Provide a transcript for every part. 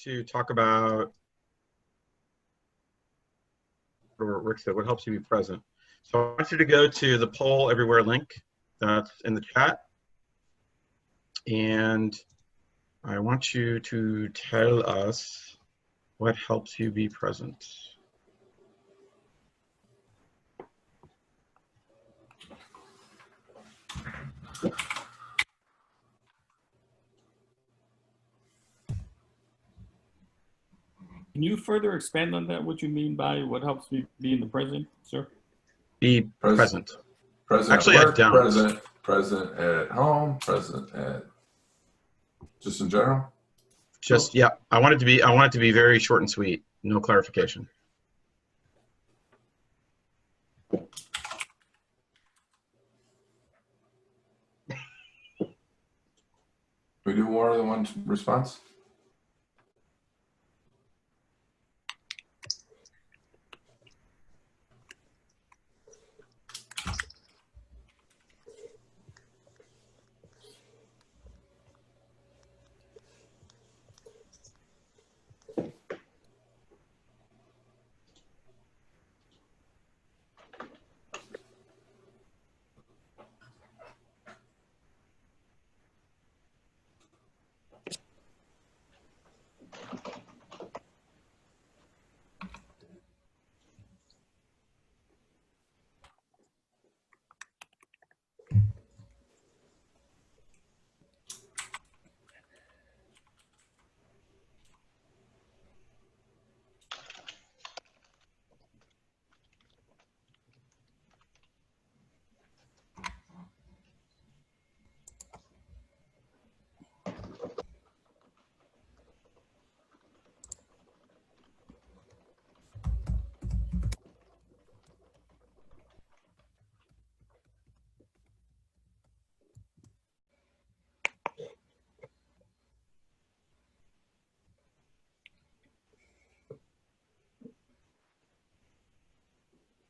to talk about, or Rick said, what helps you be present. So I want you to go to the Poll Everywhere link that's in the chat. And I want you to tell us what helps you be present. Can you further expand on that? What you mean by what helps me be in the present, sir? Be present. Present Actually, at work, I don't. present at home, present at just in general. Just yeah. I want it to be very short and sweet. No clarification. We do more than one response.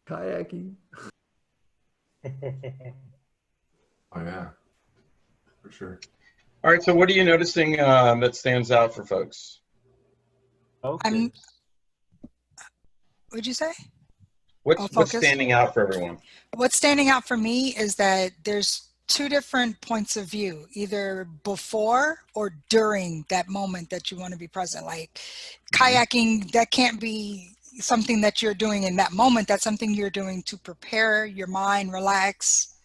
Kayaking. Oh yeah, for sure. All right. So what are you noticing that stands out for folks? What'd you say? What's standing out for everyone? What's standing out for me is that there's two different points of view, either before or during that moment that you want to be present. Like kayaking, that can't be something that you're doing in that moment. That's something you're doing to prepare your mind, relax.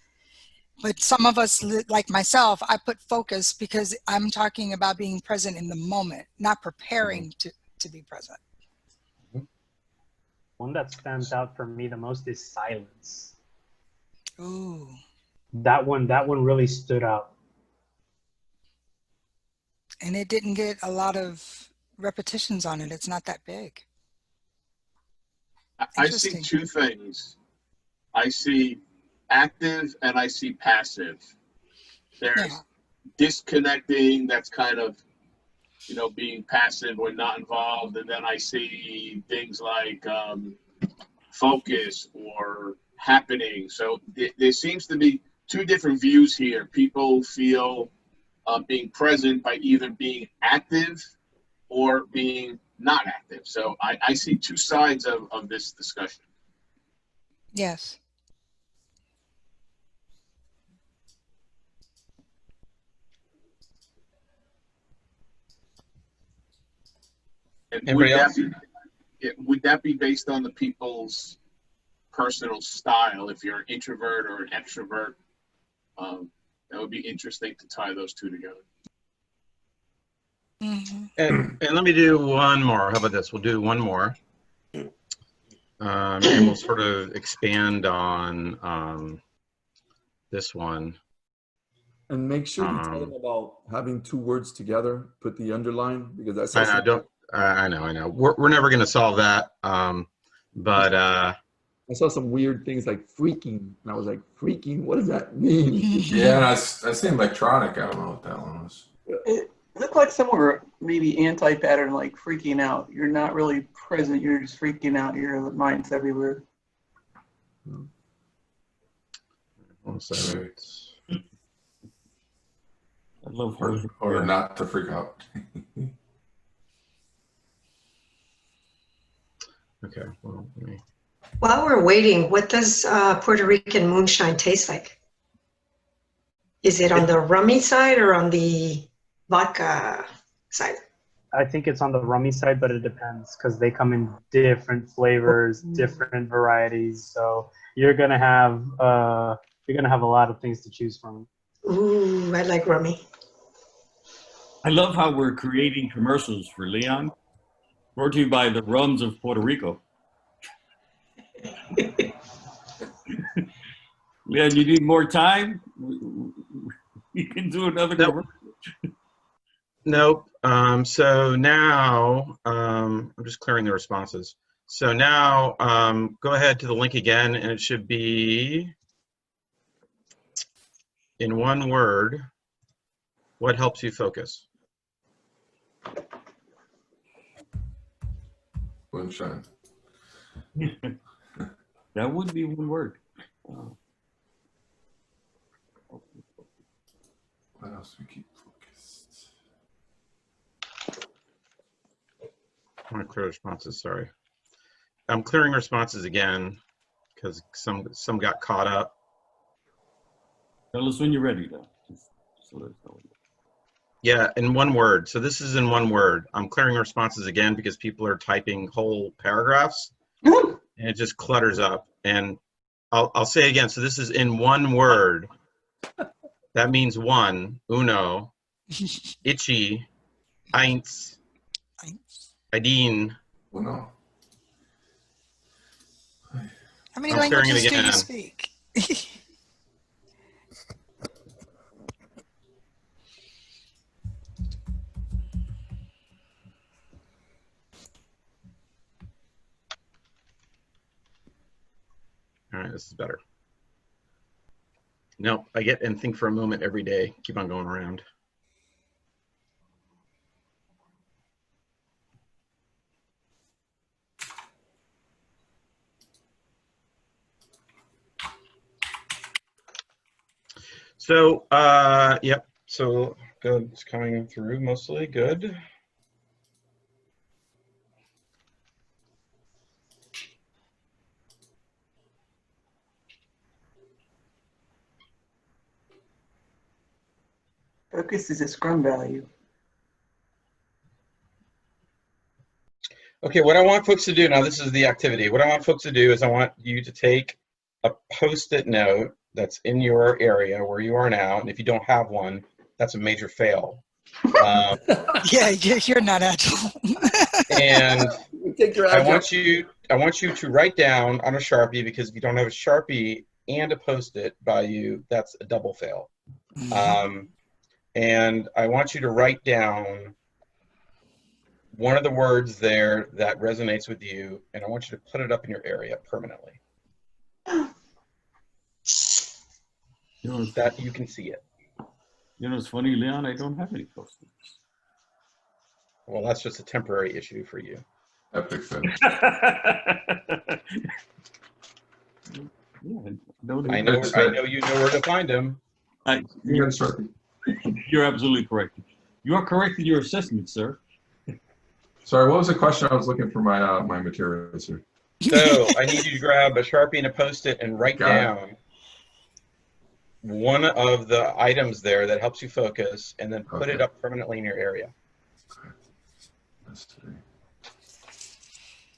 But some of us, like myself, I put focus because I'm talking about being present in the moment, not preparing to be present. One that stands out for me the most is silence. Ooh. That one really stood out. And it didn't get a lot of repetitions on it. It's not that big. I see two things. I see active and I see passive. There's disconnecting, that's kind of, being passive or not involved. And then I see things like focus or happening. So there seems to be two different views here. People feel being present by either being active or being not active. So I see two sides of this discussion. Yes. And would that be based on the people's personal style? If you're an introvert or an extrovert, that would be interesting to tie those two together. Mm-hmm. And let me do one more. How about this? We'll do one more. And we'll sort of expand on this one. And make sure you tell them about having two words together, put the underline, because that's I know. We're never going to solve that. But I saw some weird things like freaking, and I was like, freaking, what does that mean? Yeah, I seen electronic. I don't know what that one was. It looked like somewhere maybe anti-pattern, like freaking out. You're not really present. You're just freaking out. Your mind's everywhere. one second. I love or not to freak out. Okay, well, let me. While we're waiting, what does Puerto Rican moonshine taste like? Is it on the rummy side or on the vodka side? I think it's on the rummy side, but it depends because they come in different flavors, different varieties. So you're gonna have a lot of things to choose from. Ooh, I like rummy. I love how we're creating commercials for Leon. Brought to you by the Rums of Puerto Rico. Leon, you need more time? You can do another Nope. commercial. Nope. So now, I'm just clearing the responses. So now, go ahead to the link again, and it should be in one word. What helps you focus? Moonshine. That would be one word. What else we keep focused? I want to clear responses, sorry. I'm clearing responses again because some got caught up. Tell us when you're ready, though. Just let us know. Yeah, in one word. So this is in one word. I'm clearing responses again because people are typing whole paragraphs and it just clutters up. And I'll say it again. So this is in one word. That means one, uno, itchy, eins, Aideen. Well, no. How many I'm clearing it languages do you again. speak? All right, this is better. No, I get and think for a moment every day. Keep on going around. So, yep. So good. It's coming through mostly good. Focus is a Scrum value. Okay, what I want folks to do now, this is the activity. What I want folks to do is I want you to take a Post-it note that's in your area where you are now, and if you don't have one, that's a major fail. Yeah, you're not agile. And Take your I agile. want you to write down on a Sharpie, because if you don't have a Sharpie and a Post-it by you, that's a double fail. And I want you to write down one of the words there that resonates with you, and I want you to put it up in your area permanently. You know, That you can see it. you know, it's funny, Leon, I don't have any Post-its. Well, that's just a temporary issue for you. Epic fail. Yeah, I know you know where to find them. You got a Sharpie. You're absolutely correct. You are correct in your assessment, sir. Sorry, what was the question? I was looking for my my materials here. So I need you to grab a Sharpie and a Post-it and write Got it. down one of the items there that helps you focus, and then put it Okay. up permanently in your area. Okay. Let's see.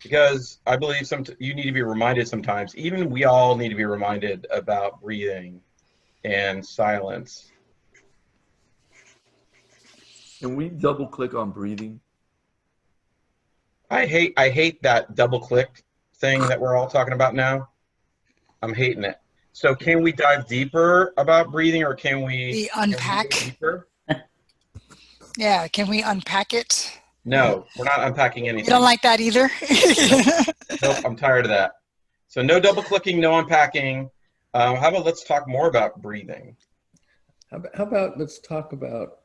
Because I believe you need to be reminded sometimes, even we all need to be reminded about breathing and silence. Can we double click on breathing? I hate that double click thing that we're all talking about now. I'm hating it. So can we dive deeper about breathing, or can we unpack? go deeper? Yeah, can we unpack it? No, we're not unpacking anything. You don't like that either? Nope, I'm tired of that. So no double clicking, no unpacking. How about let's talk more about breathing? How about let's talk about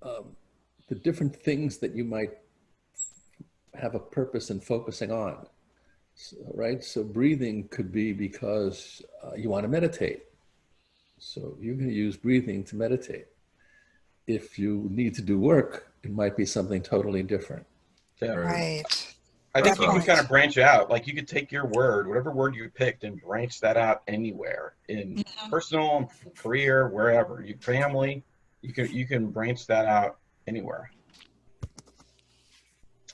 the different things that you might have a purpose in focusing on, right? So breathing could be because you want to meditate. So you're going to use breathing to meditate. If you need to do work, it might be something totally different. Yeah. Right. I think that you can point. kind of branch out. Like you could take your word, whatever word you picked, and branch that out anywhere in personal, career, wherever. Your family, you can branch that out anywhere.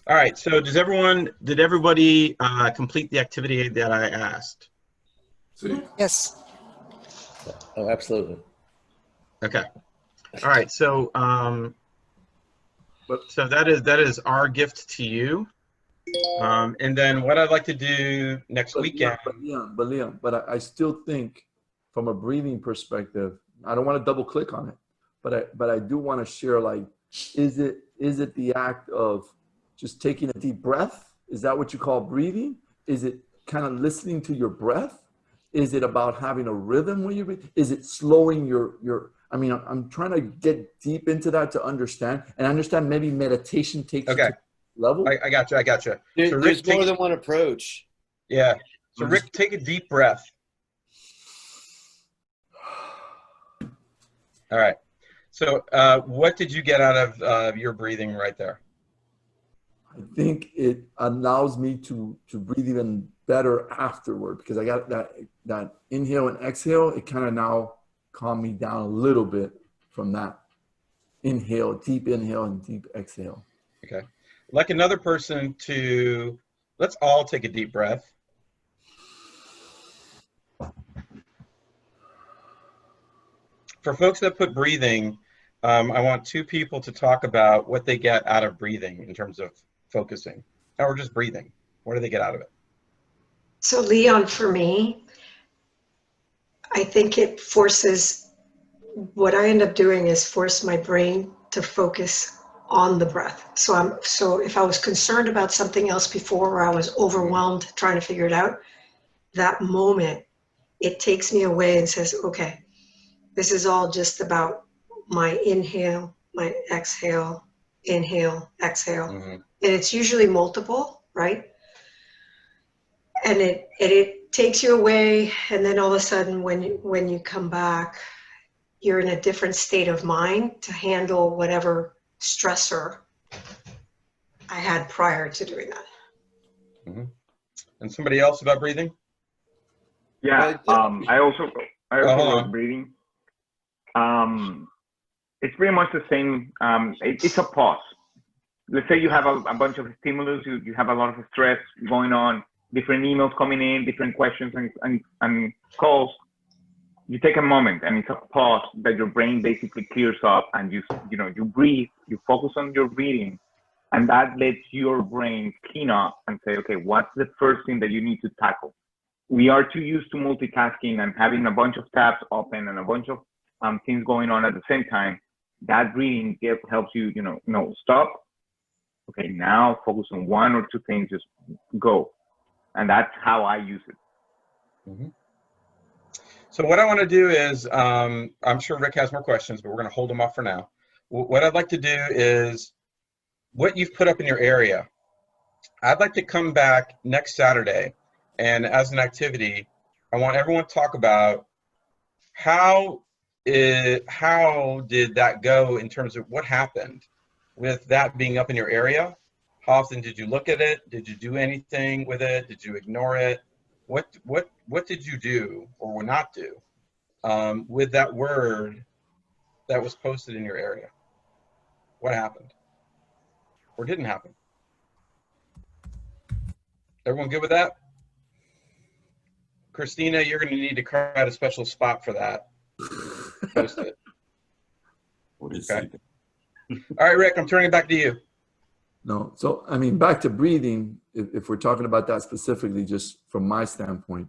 All right. So did everybody complete the activity that I asked? See, Yes. Oh, absolutely. Okay. All right. So so that is our gift to you. And then what I'd like to do next weekend. Leon, but I still think from a breathing perspective, I don't want to double click on it, but I do want to share, like, is it the act of just taking a deep breath? Is that what you call breathing? Is it kind of listening to your breath? Is it about having a rhythm when you breathe? Is it slowing your I mean, I'm trying to get deep into that to understand, and understand maybe meditation takes you to level. I got you. So There's more than one approach. Yeah. So Rick, take a deep breath. All right. So what did you get out of your breathing right there? I think it allows me to breathe even better afterward, because I got that inhale and exhale. It kind of now calmed me down a little bit from that deep inhale and deep exhale. Okay. Like another person let's all take a deep breath. For folks that put breathing, I want two people to talk about what they get out of breathing in terms of focusing, or just breathing. What do they get out of it? So Leon, for me, I think it forces, what I end up doing is force my brain to focus on the breath. So if I was concerned about something else before, or I was overwhelmed trying to figure it out, that moment, it takes me away and says, okay, this is all just about my inhale, my exhale, inhale, exhale. And it's usually multiple, right? And it takes you away, and then all of a sudden when you come back, you're in a different state of mind to handle whatever stressor I had prior to doing that. And somebody else about breathing? Yeah, I also wrote breathing. It's pretty much the same. It's a pause. Let's say you have a bunch of stimulus, you have a lot of stress going on, different emails coming in, different questions and calls. You take a moment, and it's a pause that your brain basically clears up, and you breathe, you focus on your breathing, and that lets your brain clean up and say, okay, what's the first thing that you need to tackle? We are too used to multitasking and having a bunch of tabs open and a bunch of things going on at the same time. That breathing helps you, stop. Okay, now focus on one or two things, just go. And that's how I use it. So what I want to do is, I'm sure Rick has more questions, but we're going to hold them off for now. What I'd like to do is, what you've put up in your area, I'd like to come back next Saturday, and as an activity, I want everyone to talk about how did that go in terms of what happened with that being up in your area. How often did you look at it? Did you do anything with it? Did you ignore it? What did you do or not do with that word that was posted in your area? What happened or didn't happen? Everyone good with that? Christina, you're going to need to carve out a special spot for that. Post it. Okay. All right, Rick, I'm turning it back to you. No, so I mean, back to breathing, if we're talking about that specifically, just from my standpoint,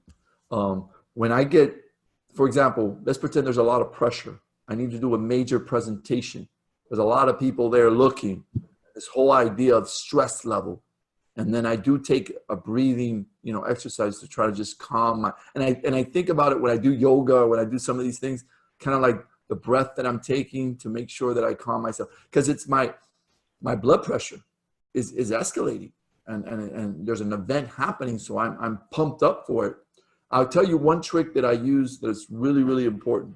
when I get, for example, let's pretend there's a lot of pressure. I need to do a major presentation. There's a lot of people there looking, this whole idea of stress level. And then I do take a breathing, exercise to try to just calm my, and I think about it when I do yoga, or when I do some of these things, kind of like the breath that I'm taking to make sure that I calm myself. Because it's my blood pressure is escalating, and there's an event happening, so I'm pumped up for it. I'll tell you one trick that I use that's really, really important.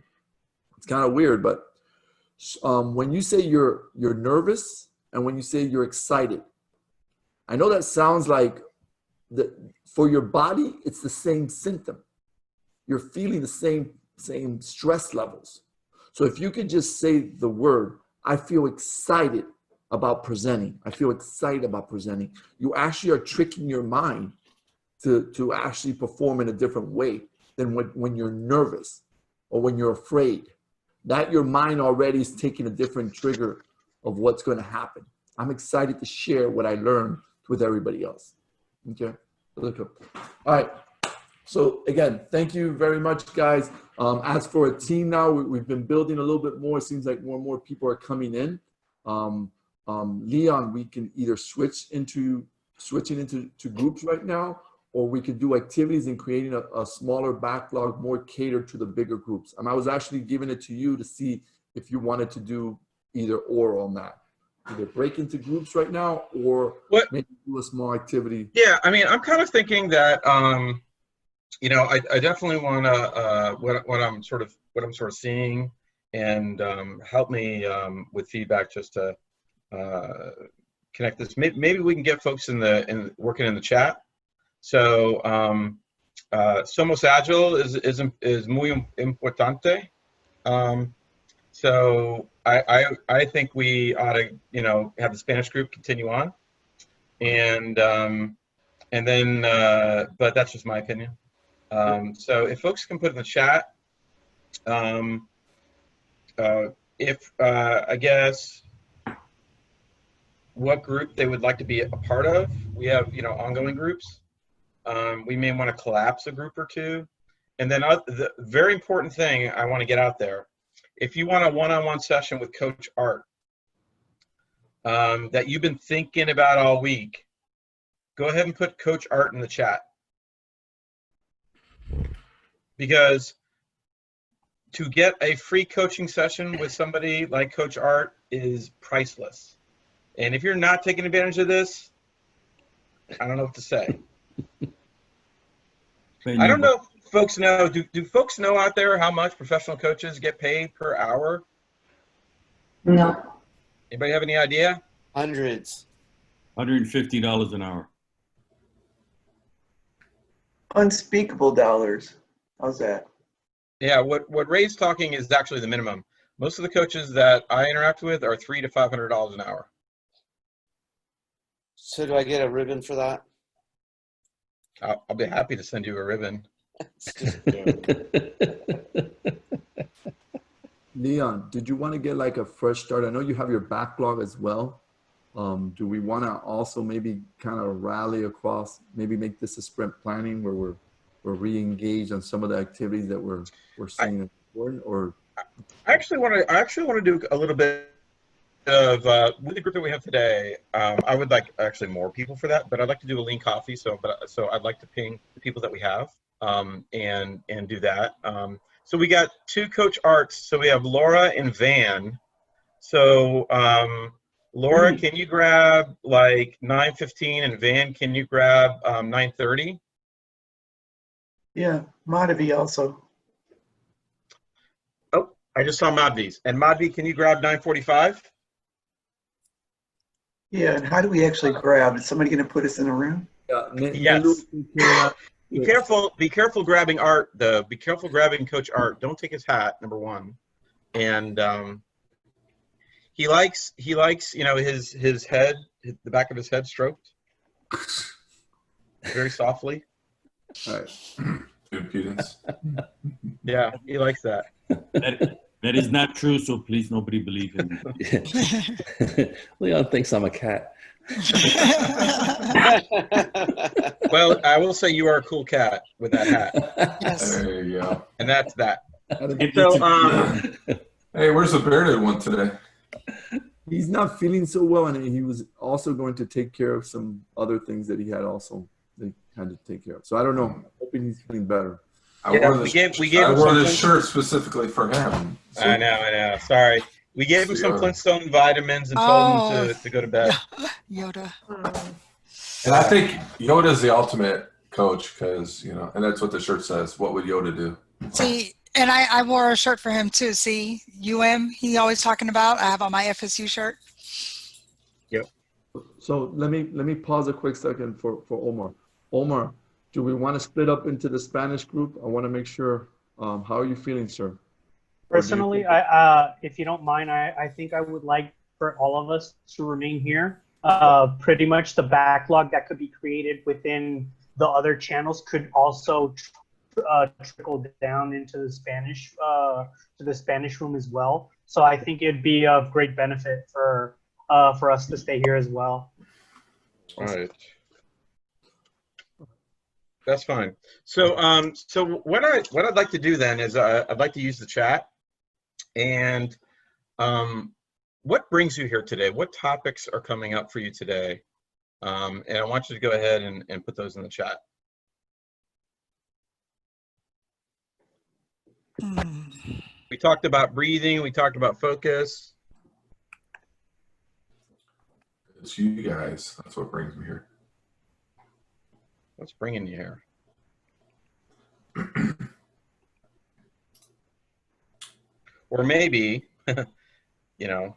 It's kind of weird, but when you say you're nervous and when you say you're excited, I know that sounds like for your body, it's the same symptom. You're feeling the same stress levels. So if you could just say the word, I feel excited about presenting. I feel excited about presenting. You actually are tricking your mind to actually perform in a different way than when you're nervous or when you're afraid. That your mind already is taking a different trigger of what's going to happen. I'm excited to share what I learned with everybody else. Okay. All right. So again, thank you very much, guys. As for a team now, we've been building a little bit more. It seems like more and more people are coming in. Leon, we can either switching into groups right now, or we could do activities and creating a smaller backlog, more catered to the bigger groups. I was actually giving it to you to see if you wanted to do either or on that. Either break into groups right now, or maybe do a small activity. Yeah, I mean, I'm kind of thinking that, you know, I definitely want to, what I'm sort of seeing, and help me with feedback just to connect this. Maybe we can get folks working in the chat. So, Somos Agile is muy importante. So I think we ought to, you know, have the Spanish group continue on, and then, but that's just my opinion. So if folks can put in the chat, if I guess what group they would like to be a part of. We have, you know, ongoing groups. We may want to collapse a group or two, and then the very important thing I want to get out there. If you want a one-on-one session with Coach Art that you've been thinking about all week, go ahead and put Coach Art in the chat. Because to get a free coaching session with somebody like Coach Art is priceless. And if you're not taking advantage of this, I don't know what to say. I don't know if folks know, do folks know out there how much professional coaches get paid per hour? No. Anybody have any idea? Hundreds. $150 an hour. Unspeakable dollars. How's that? Yeah, what Ray's talking is actually the minimum. Most of the coaches that I interact with are $300 to $500 an hour. So do I get a ribbon for that? I'll be happy to send you a ribbon. Leon, did you want to get like a fresh start? I know you have your backlog as well. Do we want to also maybe kind of rally across, maybe make this a sprint planning where we're re-engaged on some of the activities that we're seeing important? Or I actually want to do a little bit of with the group that we have today. I would like actually more people for that, but I'd like to do a lean coffee. So I'd like to ping the people that we have and do that. So we got two Coach Arts. So we have Laura and Van. So Laura, can you grab like 9:15, and Van, can you grab 9:30? Yeah, Madhavi also. Oh, I just saw Madvi's. And Madvi, can you grab 9:45? Yeah, and how do we actually grab? Is somebody going to put us in a room? Yes. Be careful grabbing Art, though. Be careful grabbing Coach Art. Don't take his hat, number one. And he likes, you know, his head, the back of his head stroked very softly. all right. Impudence. Yeah, he likes that. That is not true, so please nobody believe him. Leon thinks I'm a cat. Well, I will say you are a cool cat with that hat. Yes. There you go. And that's that. So, Hey, where's the bearded one today? He's not feeling so well, and he was also going to take care of some other things that he had to take care of. So I don't know. I'm hoping he's feeling better. I wore this shirt specifically for him. So. I know. Sorry. We gave him some Flintstone vitamins and told him to go to bed. Yoda. And I think Yoda's the ultimate coach because, you know, and that's what the shirt says. What would Yoda do? See, and I wore a shirt for him too. See, he always talking about. I have on my FSU shirt. Yep. So let me pause a quick second for Omar. Omar, do we want to split up into the Spanish group? I want to make sure. How are you feeling, sir? Personally, if you don't mind, I think I would like for all of us to remain here. Pretty much the backlog that could be created within the other channels could also trickle down into the Spanish room as well. So I think it'd be of great benefit for us to stay here as well. All right. That's fine. So, so what I'd like to do then is I'd like to use the chat. And what brings you here today? What topics are coming up for you today? And I want you to go ahead and put those in the chat. We talked about breathing. We talked about focus. It's you guys. That's what brings me here. What's bringing you here? Or maybe, you know,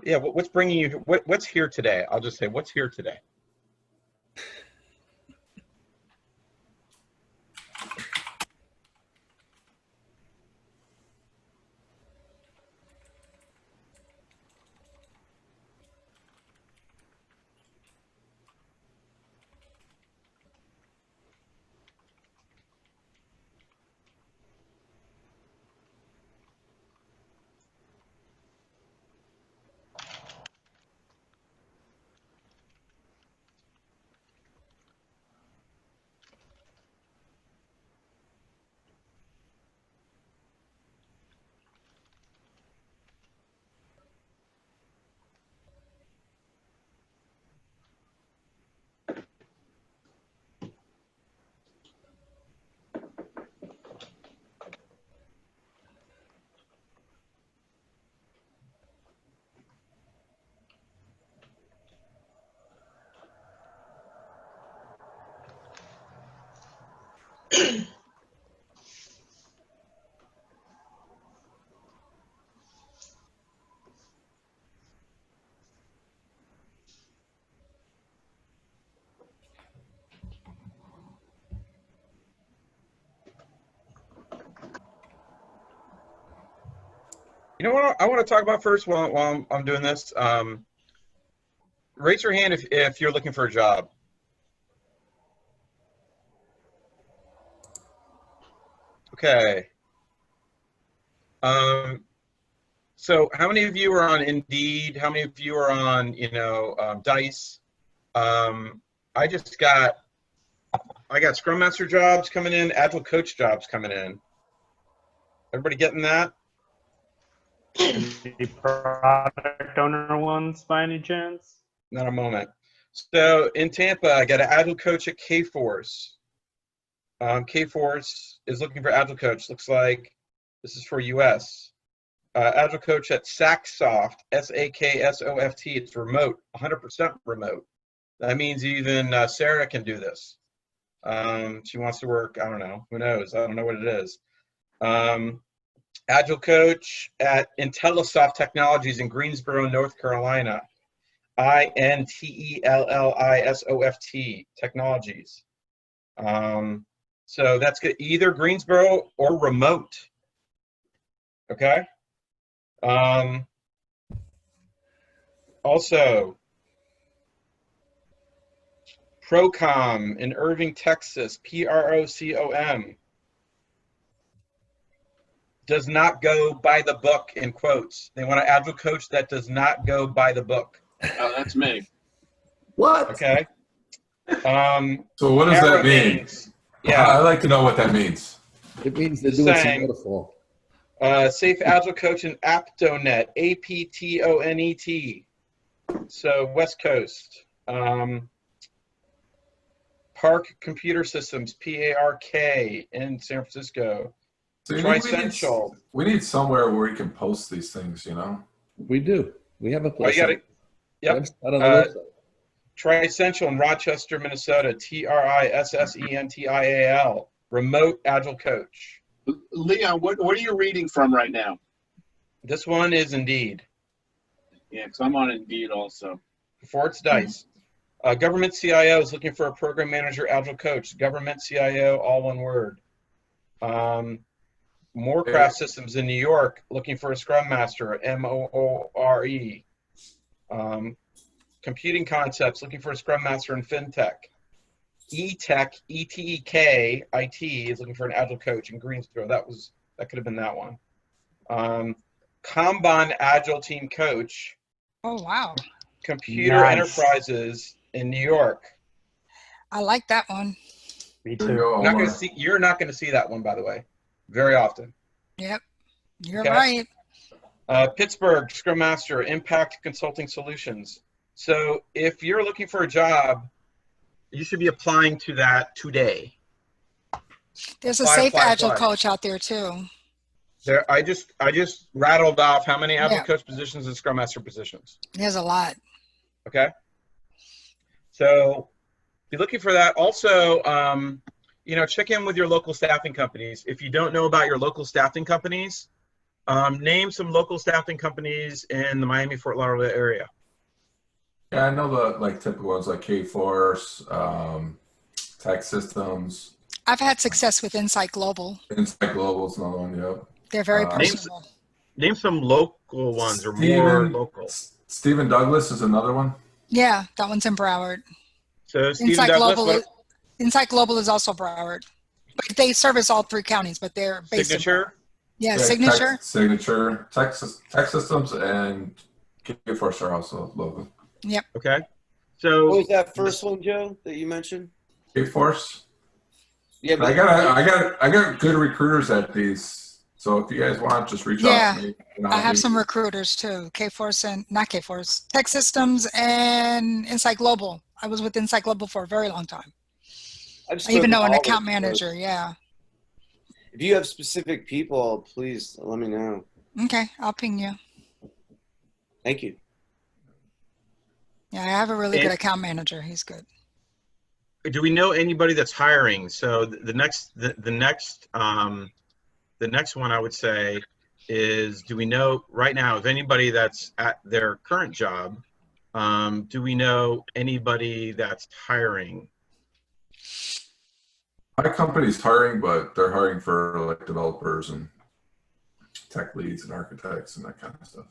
yeah, what's bringing you, what's here today? I'll just say, what's here today? You know what I want to talk about first while I'm doing this? Raise your hand if you're looking for a job. Okay. So how many of you are on Indeed? How many of you are on, you know, Dice? I got Scrum Master jobs coming in, Agile Coach jobs coming in. Everybody getting that? Any product owner ones by any chance? Not a moment. So in Tampa, I got an Agile Coach at Kforce. Kforce is looking for Agile Coach. Looks like this is for US. Agile Coach at Sacksoft, SAKSOFT. It's remote, 100% remote. That means even Sarah can do this. She wants to work, I don't know, who knows? I don't know what it is. Agile Coach at Intellisoft Technologies in Greensboro, North Carolina. INTELLISOFT Technologies. So that's good, either Greensboro or remote. Okay. Also, Procom in Irving, Texas, PROCOM. Does not go by the book, in quotes. They want an Agile Coach that does not go by the book. Oh, that's me. What? Okay. So what does that mean? Means, yeah. I'd like to know what that means. It means they're Just doing saying. some waterfall. Safe Agile Coach in Aptonet, APTONET. So West Coast. Park Computer Systems, PARK in San Francisco. So Tri-Central. we need somewhere where we can post these things, you know? We do. We have a Oh, place. you got it. Yep. Out on the website. Tri-Central in Rochester, Minnesota, TRISSENTIAL. Remote Agile Coach. Leon, what are you reading from right now? This one is Indeed. Yeah, because I'm on Indeed also. before it's dice. Government CIO is looking for a program manager, agile coach. Government CIO, all one word. Moorcraft Systems in New York looking for a Scrum Master, MOORE. Computing Concepts looking for a Scrum Master in FinTech. E-Tech, ETEK, IT is looking for an agile coach in Greensboro. That could have been that one. Kanban Agile Team Coach. Oh, wow. Computer Enterprises in New York. I like that one. Me There you too. go, You're not going to see that one, by the way, very often. Yep. You're Okay. right. Pittsburgh Scrum Master, Impact Consulting Solutions. So if you're looking for a job, you should be applying to that today. There's a Apply, safe apply, agile apply. coach out there too. There, I just rattled off how many agile Yeah. coach positions and Scrum Master positions. There's a lot. Okay. So be looking for that. Also, check in with your local staffing companies. If you don't know about your local staffing companies, name some local staffing companies in the Miami-Fort Lauderdale area. Yeah, I know the typical ones like Kforce, Tech Systems. I've had success with Insight Global. Insight Global's another one. Yep. They're very personable. Name some local ones or more local. Stephen Douglas is another one. Yeah, that one's in Broward. So Stephen Douglas. Insight Global is also Broward, but they service all 3 counties. But they're based Signature. Yeah, Signature. Signature, Tech Systems, and Kforce are also local. Yep. Okay. So what was that first one, Joe, that you mentioned? Kforce. Yeah, but I got good recruiters at these. So if you guys want, just reach out to me. I have some recruiters too. Kforce and not Kforce, Tech Systems and Insight Global. I was with Insight Global for a very long time. I even know an account manager. Yeah. If you have specific people, please let me know. Okay, I'll ping you. Thank you. Yeah, I have a really good account manager. He's good. Do we know anybody that's hiring? So the next one I would say is, do we know right now of anybody that's at their current job? Do we know anybody that's hiring? My company's hiring, but they're hiring for developers and tech leads and architects and that kind of stuff.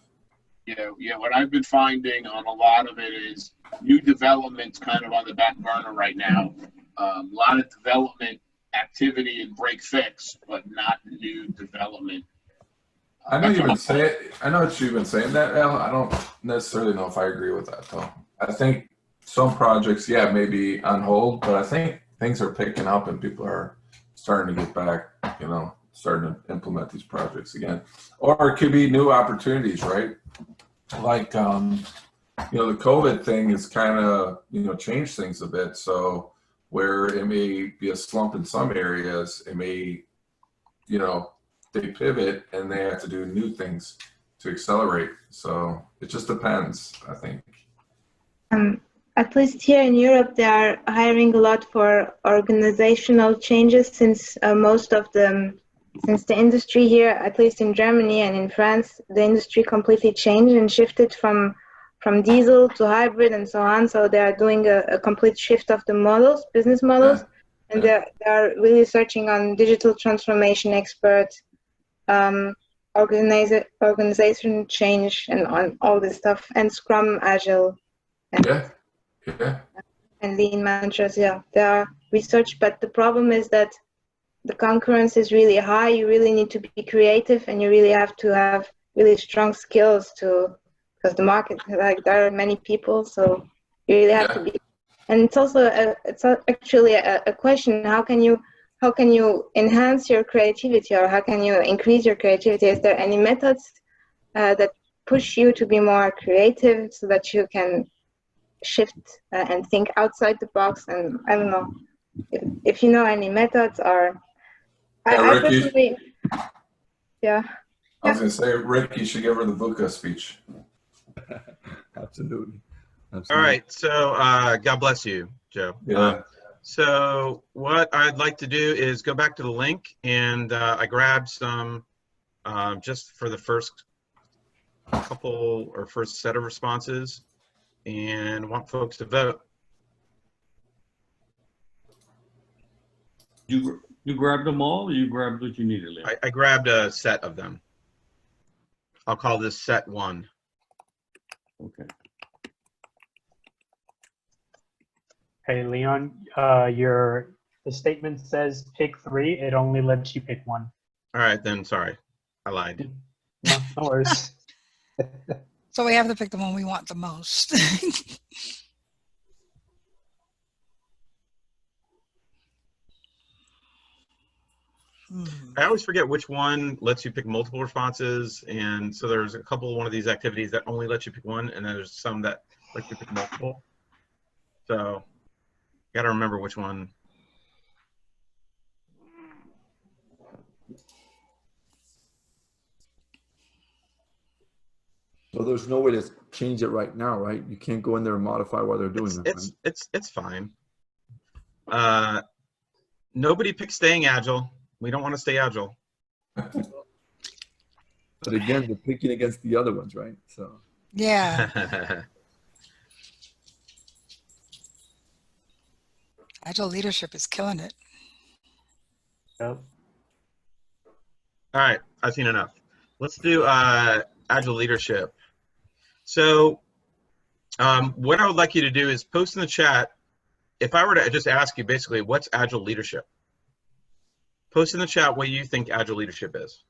Yeah. What I've been finding on a lot of it is new development's kind of on the back burner right now. A lot of development activity and break fix, but not new development. I know you've been saying. I know that you've been saying that, Al. I don't necessarily know if I agree with that, though. I think some projects, may be on hold, but I think things are picking up and people are starting to get back. Starting to implement these projects again, or it could be new opportunities, right? Like, the COVID thing has kind of, changed things a bit. So where it may be a slump in some areas, it may, they pivot and they have to do new things to accelerate. So it just depends, I think. At least here in Europe, they are hiring a lot for organizational changes since since the industry here, at least in Germany and in France, the industry completely changed and shifted from diesel to hybrid and so on. So they are doing a complete shift of the business models, and they are really searching on digital transformation experts, organization change, and on all this stuff, and Scrum, Agile, and Lean mantras. Yeah, they are research, but the problem is that the concurrence is really high. You really need to be creative, and you really have to have really strong skills because the market, there are many people, so you really have to be. And it's also actually a question: how can you enhance your creativity, or how can you increase your creativity? Is there any methods that push you to be more creative so that you can shift and think outside the box? And I don't know if you know any methods, or I personally, I was going to say, Rick, you should give her the VUCA speech. Absolutely. All right. So God bless you, Joe. Yeah. So what I'd like to do is go back to the link, and I grabbed some just for the first couple or first set of responses. and want folks to vote. You grabbed them all, or you grabbed what you needed, Leon? I grabbed a set of them. I'll call this set 1. Okay. Hey, Leon, the statement says pick 3. It only lets you pick 1. All right, then, sorry. I lied. No worries. So we have to pick the one we want the most. I always forget which one lets you pick multiple responses, and so there's a couple of one of these activities that only let you pick one, and then there's some that let you pick multiple. So, got to remember which one. So there's no way to change it right now, right? You can't go in there and modify while they're doing that. Right? It's fine. Nobody picks staying agile. We don't want to stay agile. But again, they're picking against the other ones, right? So Yeah. Agile leadership is killing it. Yep. All right, I've seen enough. Let's do agile leadership. So what I would like you to do is post in the chat. If I were to just ask you basically, what's agile leadership? Post in the chat what you think agile leadership is.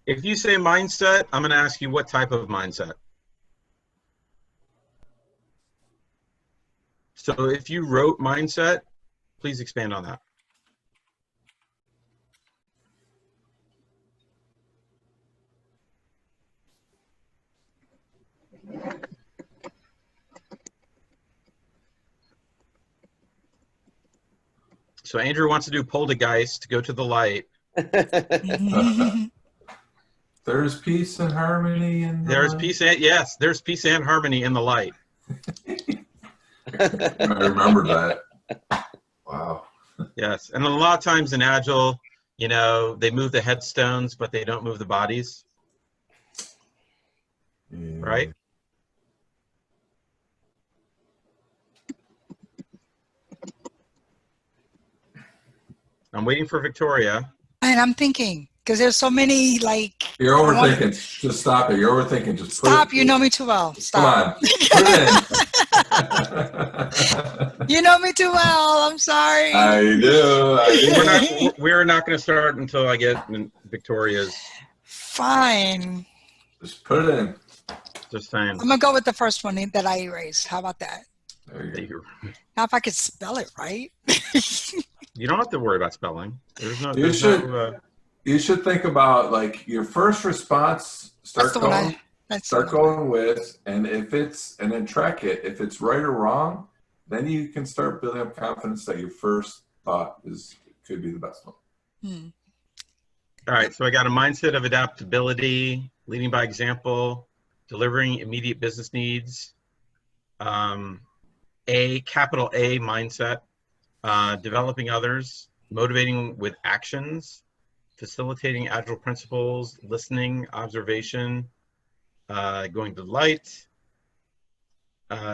If you say mindset, I'm going to ask you what type of mindset. So if you wrote mindset, please expand on that. So Andrew wants to do poltergeist to go to the light. There's peace and harmony in the There's light. peace and yes, there's peace and harmony in the light. I remember that. Wow. Yes, and a lot of times in Agile, you know, they move the headstones, but they don't move the bodies. Yeah. Right? I'm waiting for Victoria. And I'm thinking, because there's so many, like... You're overthinking. Just stop it. You're overthinking. Just Stop. You know me too well. Stop. Come on. Put it in. You know me too well. I'm sorry. I do. We're not going to start until I get Victoria's. Fine. Just put it in. Just saying. I'm going to go with the first one that I erased. How about that? There you go. Now if I could spell it right. You don't have to worry about spelling. There's no. You should think about like your first response. Start going with, and then track it. If it's right or wrong, then you can start building up confidence that your first thought could be the best one. All right. So I got a mindset of adaptability, leading by example, delivering immediate business needs. Capital A mindset. Developing others, motivating with actions, facilitating agile principles, listening, observation, going to light,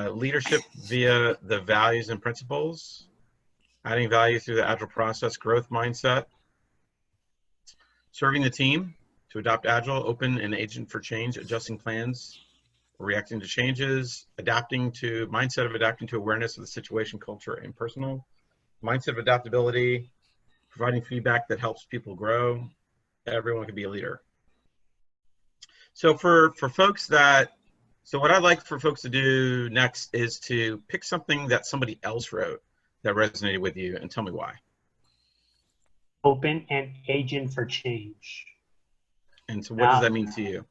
leadership via the values and principles, adding value through the agile process, growth mindset, serving the team to adopt agile, open and agent for change, adjusting plans, reacting to changes, mindset of adapting to awareness of the situation, culture, and personal. Mindset of adaptability, providing feedback that helps people grow. Everyone can be a leader. So for folks that, so what I'd like for folks to do next is to pick something that somebody else wrote that resonated with you and tell me why. Open and agent for change. And so what does that mean to you?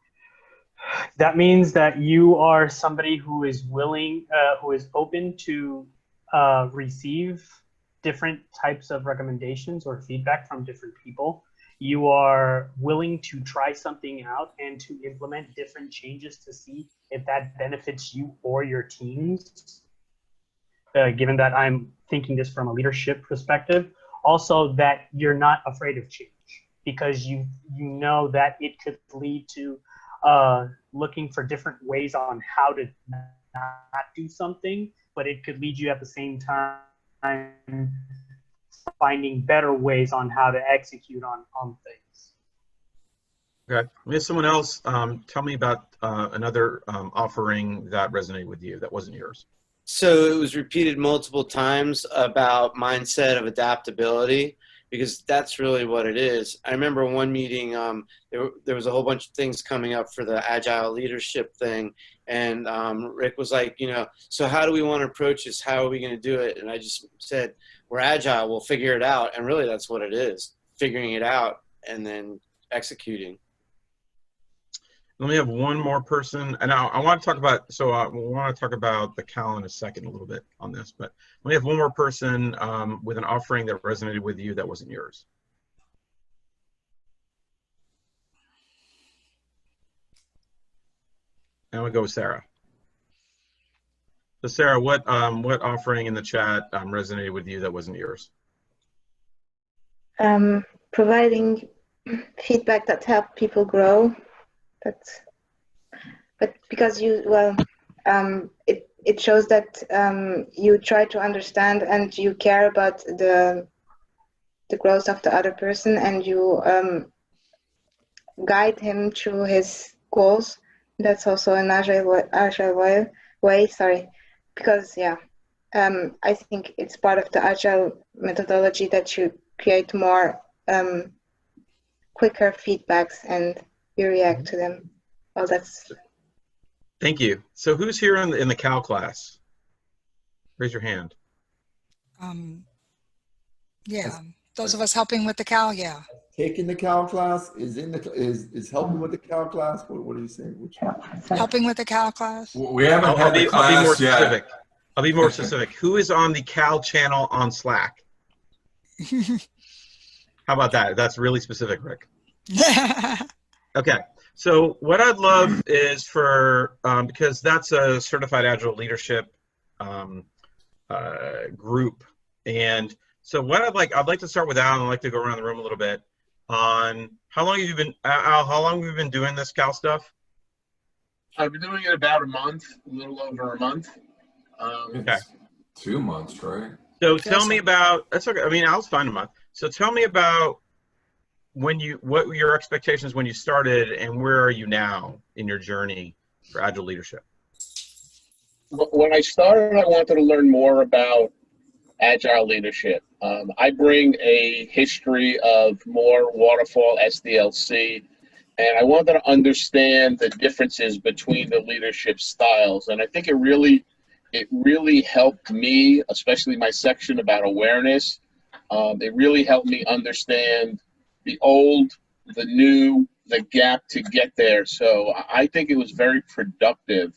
That means that you are somebody who is willing, who is open to receive different types of recommendations or feedback from different people. You are willing to try something out and to implement different changes to see if that benefits you or your teams. Given that I'm thinking this from a leadership perspective, also that you're not afraid of change because you know that it could lead to looking for different ways on how to not do something, but it could lead you at the same time finding better ways on how to execute on things. Okay, we have someone else tell me about another offering that resonated with you that wasn't yours. So it was repeated multiple times about mindset of adaptability, because that's really what it is. I remember one meeting, there was a whole bunch of things coming up for the Agile leadership thing, and Rick was like, you know, so how do we want to approach this? How are we going to do it? And I just said, we're Agile, we'll figure it out. And really that's what it is, figuring it out and then executing. Let me have one more person, and I want to talk about, so we want to talk about the Cal in a second a little bit on this, but let me have one more person with an offering that resonated with you that wasn't yours. And we'll go with Sarah. So Sarah, what offering in the chat resonated with you that wasn't yours? Providing feedback that helped people grow. But because it shows that you try to understand and you care about the growth of the other person, and you guide him through his goals. That's also an agile way. Sorry, because I think it's part of the agile methodology that you create more quicker feedbacks and you react to them. Oh, that's. Thank you. So who's here in the Cal class? Raise your hand. Yeah, those of us helping with the Cal, yeah. Taking the Cal class is helping with the Cal class. What are you saying? Which helping with the Cal class? We haven't had the class I'll be more specific. yet. I'll be more specific. Who is on the Cal channel on Slack? How about that? That's really specific, Rick. Okay. So what I'd love is for, because that's a certified Agile leadership group. And so what I'd like to start with Al, and I'd like to go around the room a little bit on how long have you been, Al, how long have you been doing this Cal stuff? I've been doing it about a month, a little over a month. Okay. 2 months, right? So tell me about, that's okay. I mean, Al's fine a month. So tell me about what were your expectations when you started, and where are you now in your journey for Agile leadership? When I started, I wanted to learn more about Agile leadership. I bring a history of more waterfall SDLC, and I wanted to understand the differences between the leadership styles. And I think it really helped me, especially my section about awareness. It really helped me understand the old, the new, the gap to get there. So I think it was very productive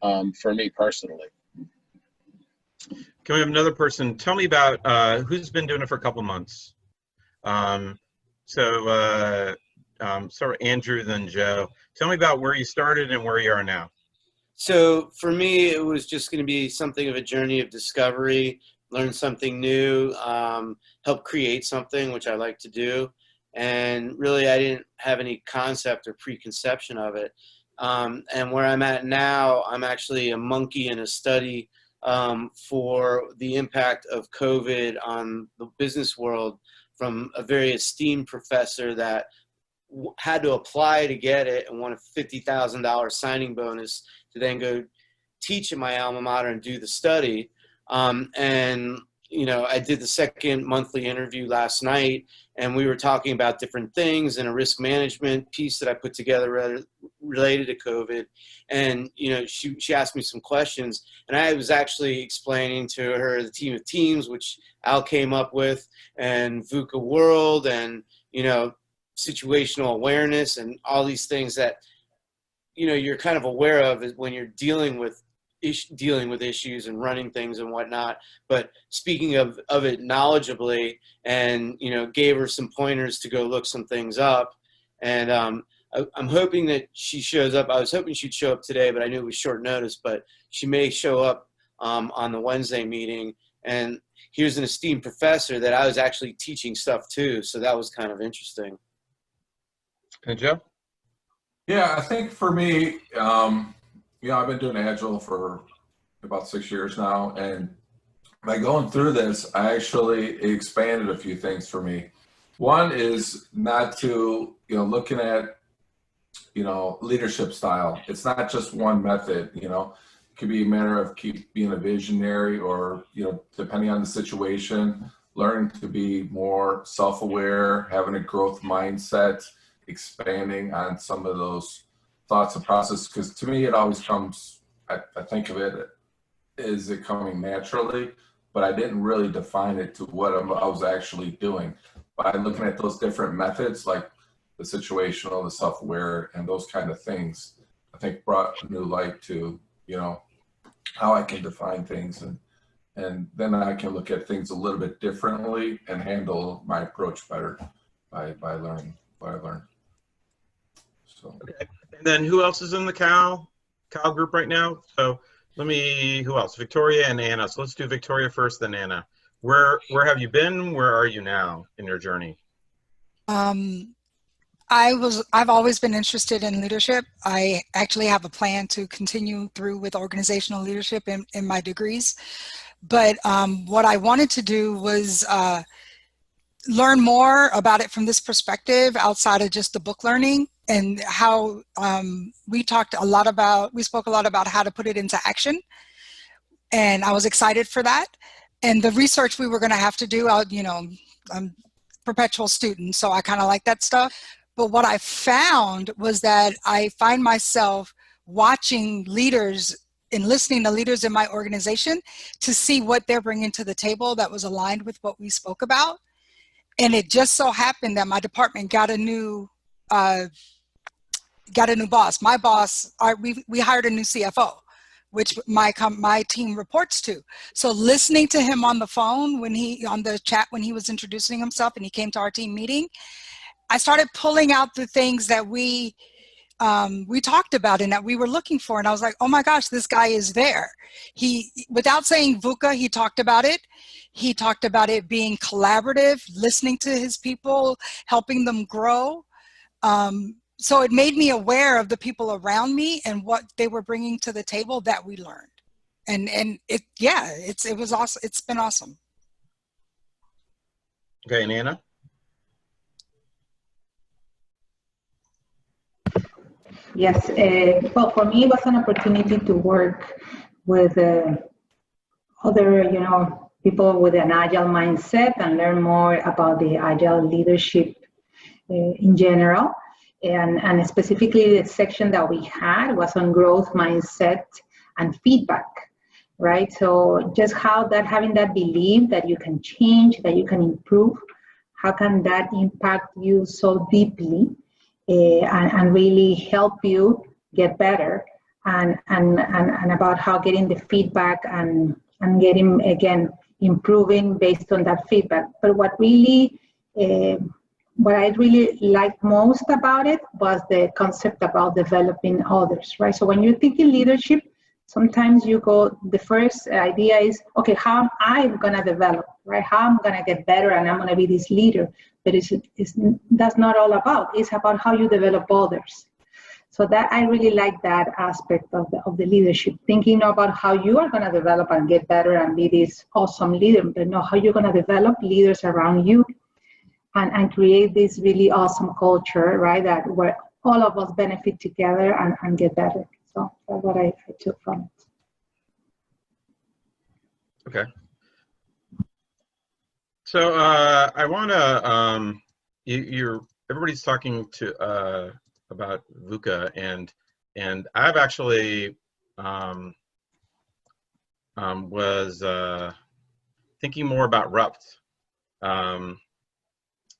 for me personally. Can we have another person? Tell me about who's been doing it for a couple months. So Andrew, then Joe. Tell me about where you started and where you are now. So for me, it was just going to be something of a journey of discovery, learn something new, help create something, which I like to do. And really, I didn't have any concept or preconception of it. And where I'm at now, I'm actually a monkey in a study for the impact of COVID on the business world from a very esteemed professor that had to apply to get it and won a $50,000 signing bonus to then go teach at my alma mater and do the study. And you know, I did the second monthly interview last night, and we were talking about different things and a risk management piece that I put together related to COVID. And, you know, she asked me some questions, and I was actually explaining to her the team of teams, which Al came up with, and VUCA World, and, you know, situational awareness, and all these things that, you know, you're kind of aware of when you're dealing with issues and running things and whatnot. But speaking of it knowledgeably, and, you know, gave her some pointers to go look some things up. And I'm hoping that she shows up. I was hoping she'd show up today, but I knew it was short notice, but she may show up on the Wednesday meeting. And here's an esteemed professor that I was actually teaching stuff to. So that was kind of interesting. And Joe? Yeah, I think for me, you know, I've been doing Agile for about 6 years now, and by going through this, I actually expanded a few things for me. One is not to, you know, looking at, you know, leadership style. It's not just one method, you know. It could be a matter of keep being a visionary, or, you know, depending on the situation, learning to be more self-aware, having a growth mindset, expanding on some of those thoughts and processes. Because to me, it always comes, I think of it as it coming naturally, but I didn't really define it to what I was actually doing. By looking at those different methods, like the situational, the self-aware, and those kind of things, I think brought a new light to, you know, how I can define things, and then I can look at things a little bit differently and handle my approach better by learning what I learned. So. Okay. And then who else is in the Cal group right now? So who else? Victoria and Anna. So let's do Victoria first, then Anna. Where have you been? Where are you now in your journey? I've always been interested in leadership. I actually have a plan to continue through with organizational leadership in my degrees. But what I wanted to do was learn more about it from this perspective outside of just the book learning, and how we spoke a lot about how to put it into action. And I was excited for that. And the research we were going to have to do, you know, I'm a perpetual student, so I kind of like that stuff. But what I found was that I find myself watching leaders and listening to leaders in my organization to see what they're bringing to the table that was aligned with what we spoke about. And it just so happened that my department got a new boss. My boss, we hired a new CFO, which my team reports to. So listening to him on the phone on the chat when he was introducing himself and he came to our team meeting, I started pulling out the things that we talked about and that we were looking for. And I was like, oh my gosh, this guy is there. Without saying VUCA, he talked about it. He talked about it being collaborative, listening to his people, helping them grow. So it made me aware of the people around me and what they were bringing to the table that we learned. And it was awesome. It's been awesome. Okay, and Anna? Yes, well, for me, it was an opportunity to work with other, you know, people with an Agile mindset and learn more about the Agile leadership in general. And specifically the section that we had was on growth mindset and feedback, right? So just how having that belief that you can change, that you can improve, how can that impact you so deeply? And really help you get better, and about how getting the feedback and getting, again, improving based on that feedback. But what I really liked most about it was the concept about developing others, right? So when you're thinking leadership, sometimes the first idea is, okay, how am I gonna develop, right? How I'm gonna get better and I'm gonna be this leader. But that's not all about. It's about how you develop others. So that I really like that aspect of the leadership, thinking about how you are gonna develop and get better and be this awesome leader, but know how you're gonna develop leaders around you and create this really awesome culture, right? Where all of us benefit together and get better. So that's what I took from it. Okay. So I want to, everybody's talking to about VUCA, and I've actually was thinking more about RUPT,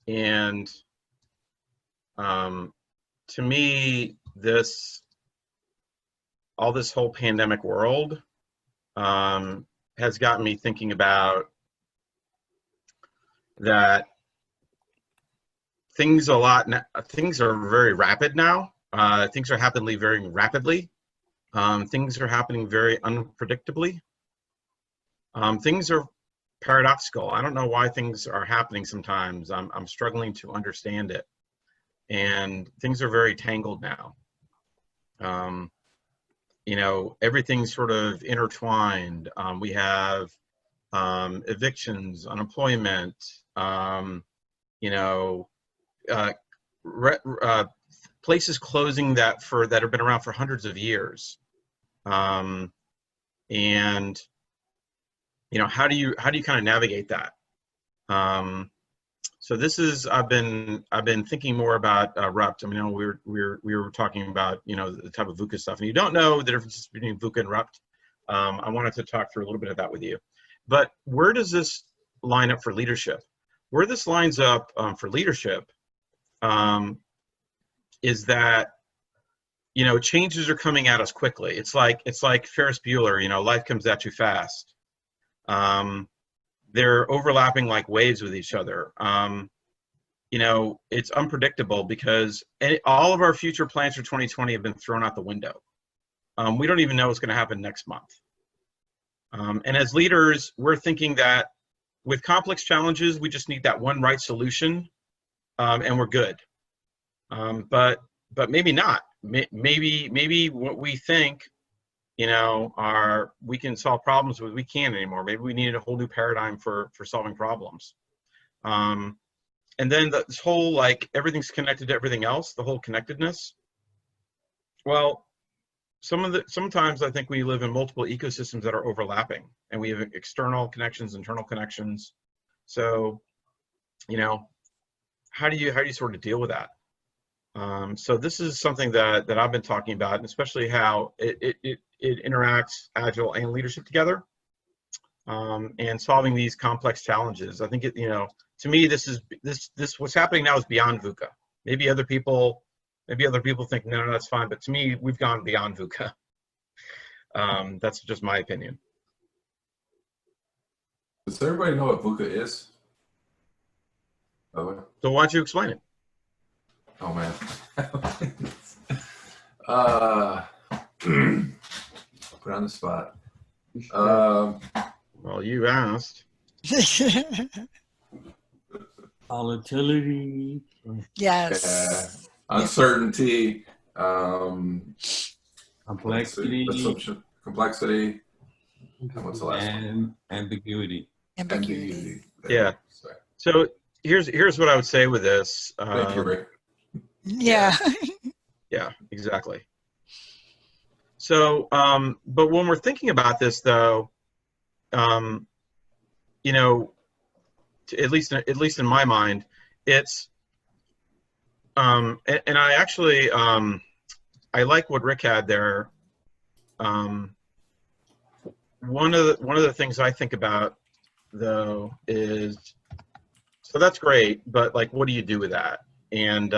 and to me, all this whole pandemic world has gotten me thinking about that things are very rapid now. Things are happening very rapidly. Things are happening very unpredictably. Things are paradoxical. I don't know why things are happening sometimes. I'm struggling to understand it. And things are very tangled now. You know, everything's sort of intertwined. We have evictions, unemployment, you know, places closing that have been around for hundreds of years. And you know, how do you kind of navigate that? So this is, I've been thinking more about RUPT. I mean, we were talking about, you know, the type of VUCA stuff, and you don't know the difference between VUCA and RUPT. I wanted to talk through a little bit of that with you. But where does this line up for leadership? Where this lines up for leadership is that, you know, changes are coming at us quickly. It's like Ferris Bueller, you know, life comes at you fast. They're overlapping like waves with each other. You know, it's unpredictable because all of our future plans for 2020 have been thrown out the window. We don't even know what's going to happen next month. And as leaders, we're thinking that with complex challenges, we just need that one right solution, and we're good. But maybe not. Maybe what we think, you know, we can solve problems with, we can't anymore. Maybe we need a whole new paradigm for solving problems. And then this whole, like, everything's connected to everything else, the whole connectedness. Well, sometimes I think we live in multiple ecosystems that are overlapping, and we have external connections, internal connections. So, you know, how do you sort of deal with that? So this is something that I've been talking about, and especially how it interacts Agile and leadership together, and solving these complex challenges. I think you know, to me, this what's happening now is beyond VUCA. Maybe other people think, no, that's fine, but to me, we've gone beyond VUCA. That's just my opinion. Does everybody know what VUCA is? Oh, so why don't you explain it? Oh man. Put on the spot. Well, you asked. Volatility. Yes. Uncertainty. Complexity. Assumption. Complexity. And what's the last one? Ambiguity. Ambiguity. Yeah. So here's what I would say with this. Thank you, Rick. Yeah. Yeah, exactly. So, but when we're thinking about this, though, you know, at least in my mind, it's, and I actually, I like what Rick had there. One of the things I think about, though, is, so that's great, but like, what do you do with that? And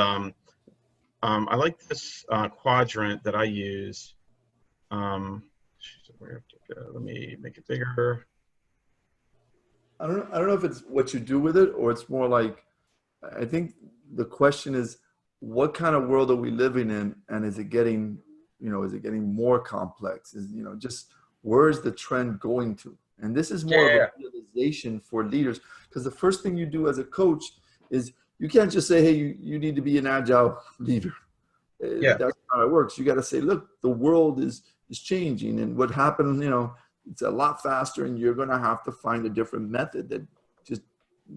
I like this quadrant that I use. Let me make it bigger. I don't know if it's what you do with it, or it's more like, I think the question is, what kind of world are we living in, and is it getting, you know, is it getting more complex? Is, you know, just where is the trend going to? And this is more of a realization for leaders, because the first thing you do as a coach is you can't just say, hey, you need to be an Agile leader. That's not how it works. You got to say, look, the world is changing, and what happened, you know, it's a lot faster, and you're going to have to find a different method that just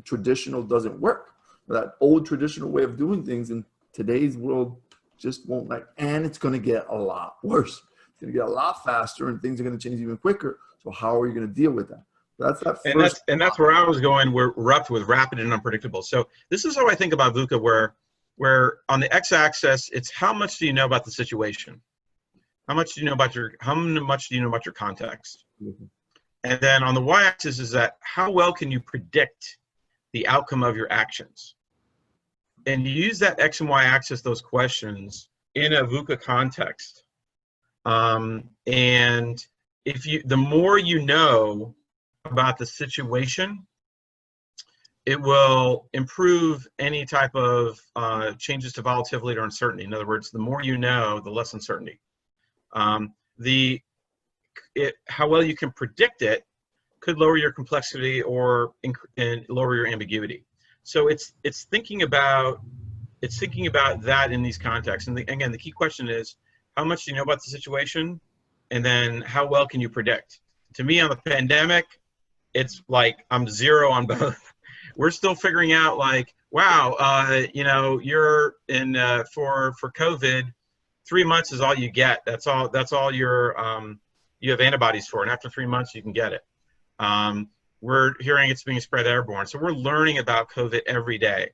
traditional doesn't work. That old traditional way of doing things in today's world just won't like, and it's going to get a lot worse. It's going to get a lot faster, and things are going to change even quicker. So how are you going to deal with that? That's that And first. that's where I was going. We're up with rapid and unpredictable. So this is how I think about VUCA, where on the x-axis, it's how much do you know about the situation? How much do you know about your context? Mm-hmm. And then on the y-axis is that how well can you predict the outcome of your actions? And you use that x and y axis, those questions, in a VUCA context. And the more you know about the situation, it will improve any type of changes to volatility or uncertainty. In other words, the more you know, the less uncertainty. How well you can predict it could lower your complexity or and lower your ambiguity. So it's thinking about that in these contexts. And again, the key question is, how much do you know about the situation? And then how well can you predict? To me, on the pandemic, it's like I'm 0 on both. We're still figuring out, like, wow, you're in for COVID, 3 months is all you get. That's all you have antibodies for, and after 3 months you can get it. We're hearing it's being spread airborne, so we're learning about COVID every day,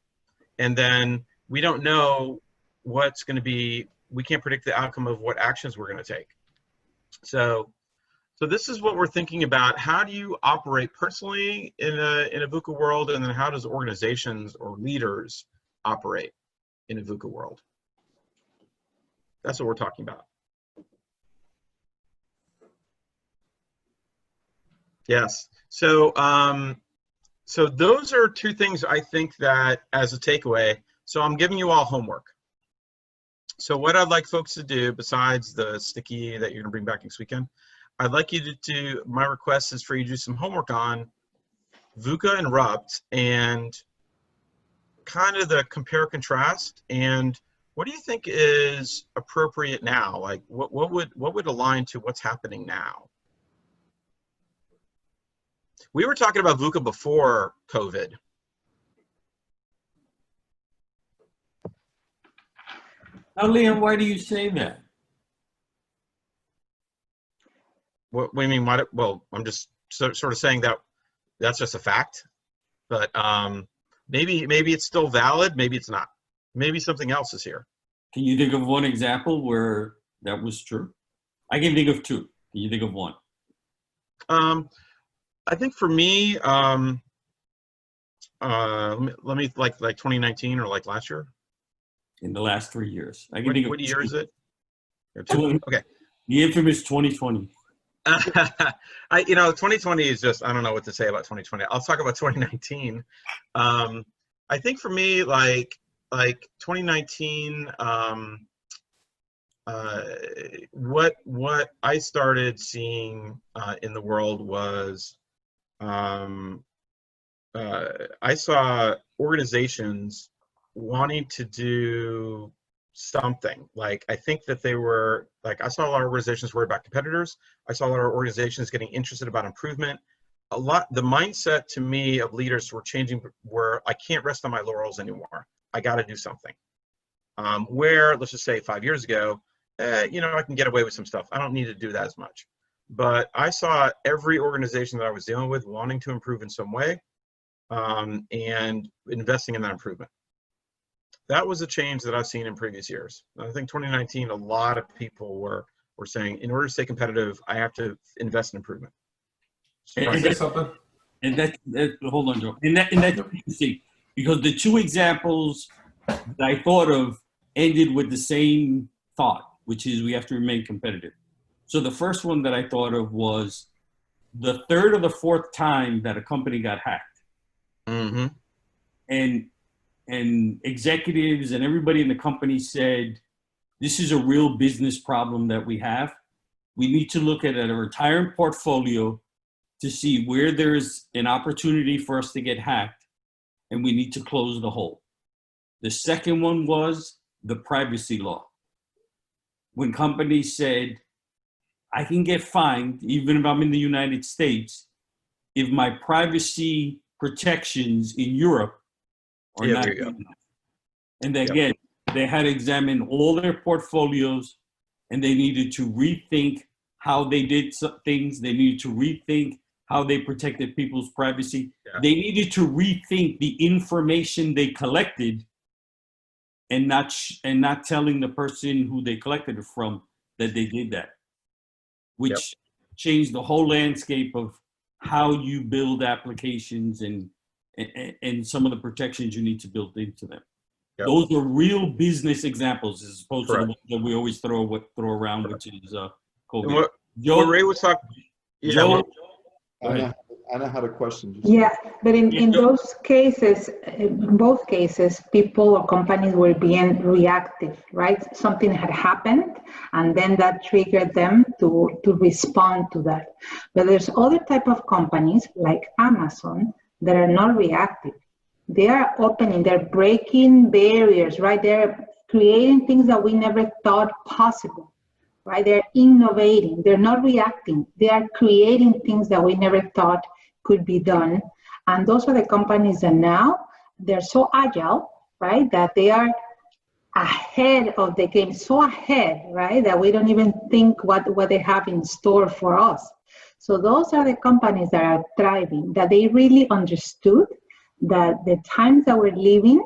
and then we don't know what's going to be. We can't predict the outcome of what actions we're going to take. So this is what we're thinking about. How do you operate personally in a VUCA world, and then how does organizations or leaders operate in a VUCA world? That's what we're talking about. Yes. So so those are two things I think that as a takeaway. So I'm giving you all homework. So what I'd like folks to do, besides the sticky that you're gonna bring back next weekend, I'd like you to do, my request is for you to do some homework on VUCA and RUPT and kind of the compare contrast, and what do you think is appropriate now? Like what would align to what's happening now? We were talking about VUCA before COVID. Now, Liam, why do you say that? What do you mean? Well, I'm just sort of saying that that's just a fact, but maybe it's still valid, maybe it's not. Maybe something else is here. Can you think of one example where that was true? I can think of two. Can you think of one? I think for me, let me like 2019 or like last year. In the last 3 years, I can What think of year two. is it? Okay. The infamous 2020. 2020 is just, I don't know what to say about 2020. I'll talk about 2019. I think for me, like 2019, what I started seeing in the world was I saw organizations wanting to do something. Like, I think that they were, like, I saw a lot of organizations worried about competitors. I saw a lot of organizations getting interested about improvement. The mindset to me of leaders were changing, where I can't rest on my laurels anymore. I got to do something. Where, let's just say 5 years ago, I can get away with some stuff. I don't need to do that as much. But I saw every organization that I was dealing with wanting to improve in some way, and investing in that improvement. That was a change that I've seen in previous years. I think 2019, a lot of people were saying, in order to stay competitive, I have to invest in improvement. Can I say something? And that hold on, Joe. And that's interesting, because the two examples that I thought of ended with the same thought, which is we have to remain competitive. So the first one that I thought of was the third or the fourth time that a company got hacked. Mm-hmm. And executives and everybody in the company said, this is a real business problem that we have. We need to look at our entire portfolio to see where there's an opportunity for us to get hacked, and we need to close the hole. The second one was the privacy law. When companies said, I can get fined, even if I'm in the United States, if my privacy protections in Europe are not good enough. And again, they had to examine all their portfolios, and they needed to rethink how they did some things. They needed to rethink how they protected people's privacy. Yeah. They needed to rethink the information they collected, and not telling the person who they collected it from that they did that, which changed the whole landscape of how you build applications and some of the protections you need to build into them. Yep. Those are real business examples, as opposed to the Correct. ones that we always throw around, which is COVID. And what Ray was talking. Yeah, Joe, I know how to question. Yeah, but in those cases, in both cases, people or companies were being reactive, right? Something had happened, and then that triggered them to respond to that. But there's other type of companies like Amazon that are not reactive. They are opening, they're breaking barriers, right? They're creating things that we never thought possible. Right? They're innovating. They're not reacting. They are creating things that we never thought could be done. And those are the companies that now they're so agile, right? That they are ahead of the game, so ahead, right? That we don't even think what they have in store for us. So those are the companies that are thriving, that they really understood that the times that we're living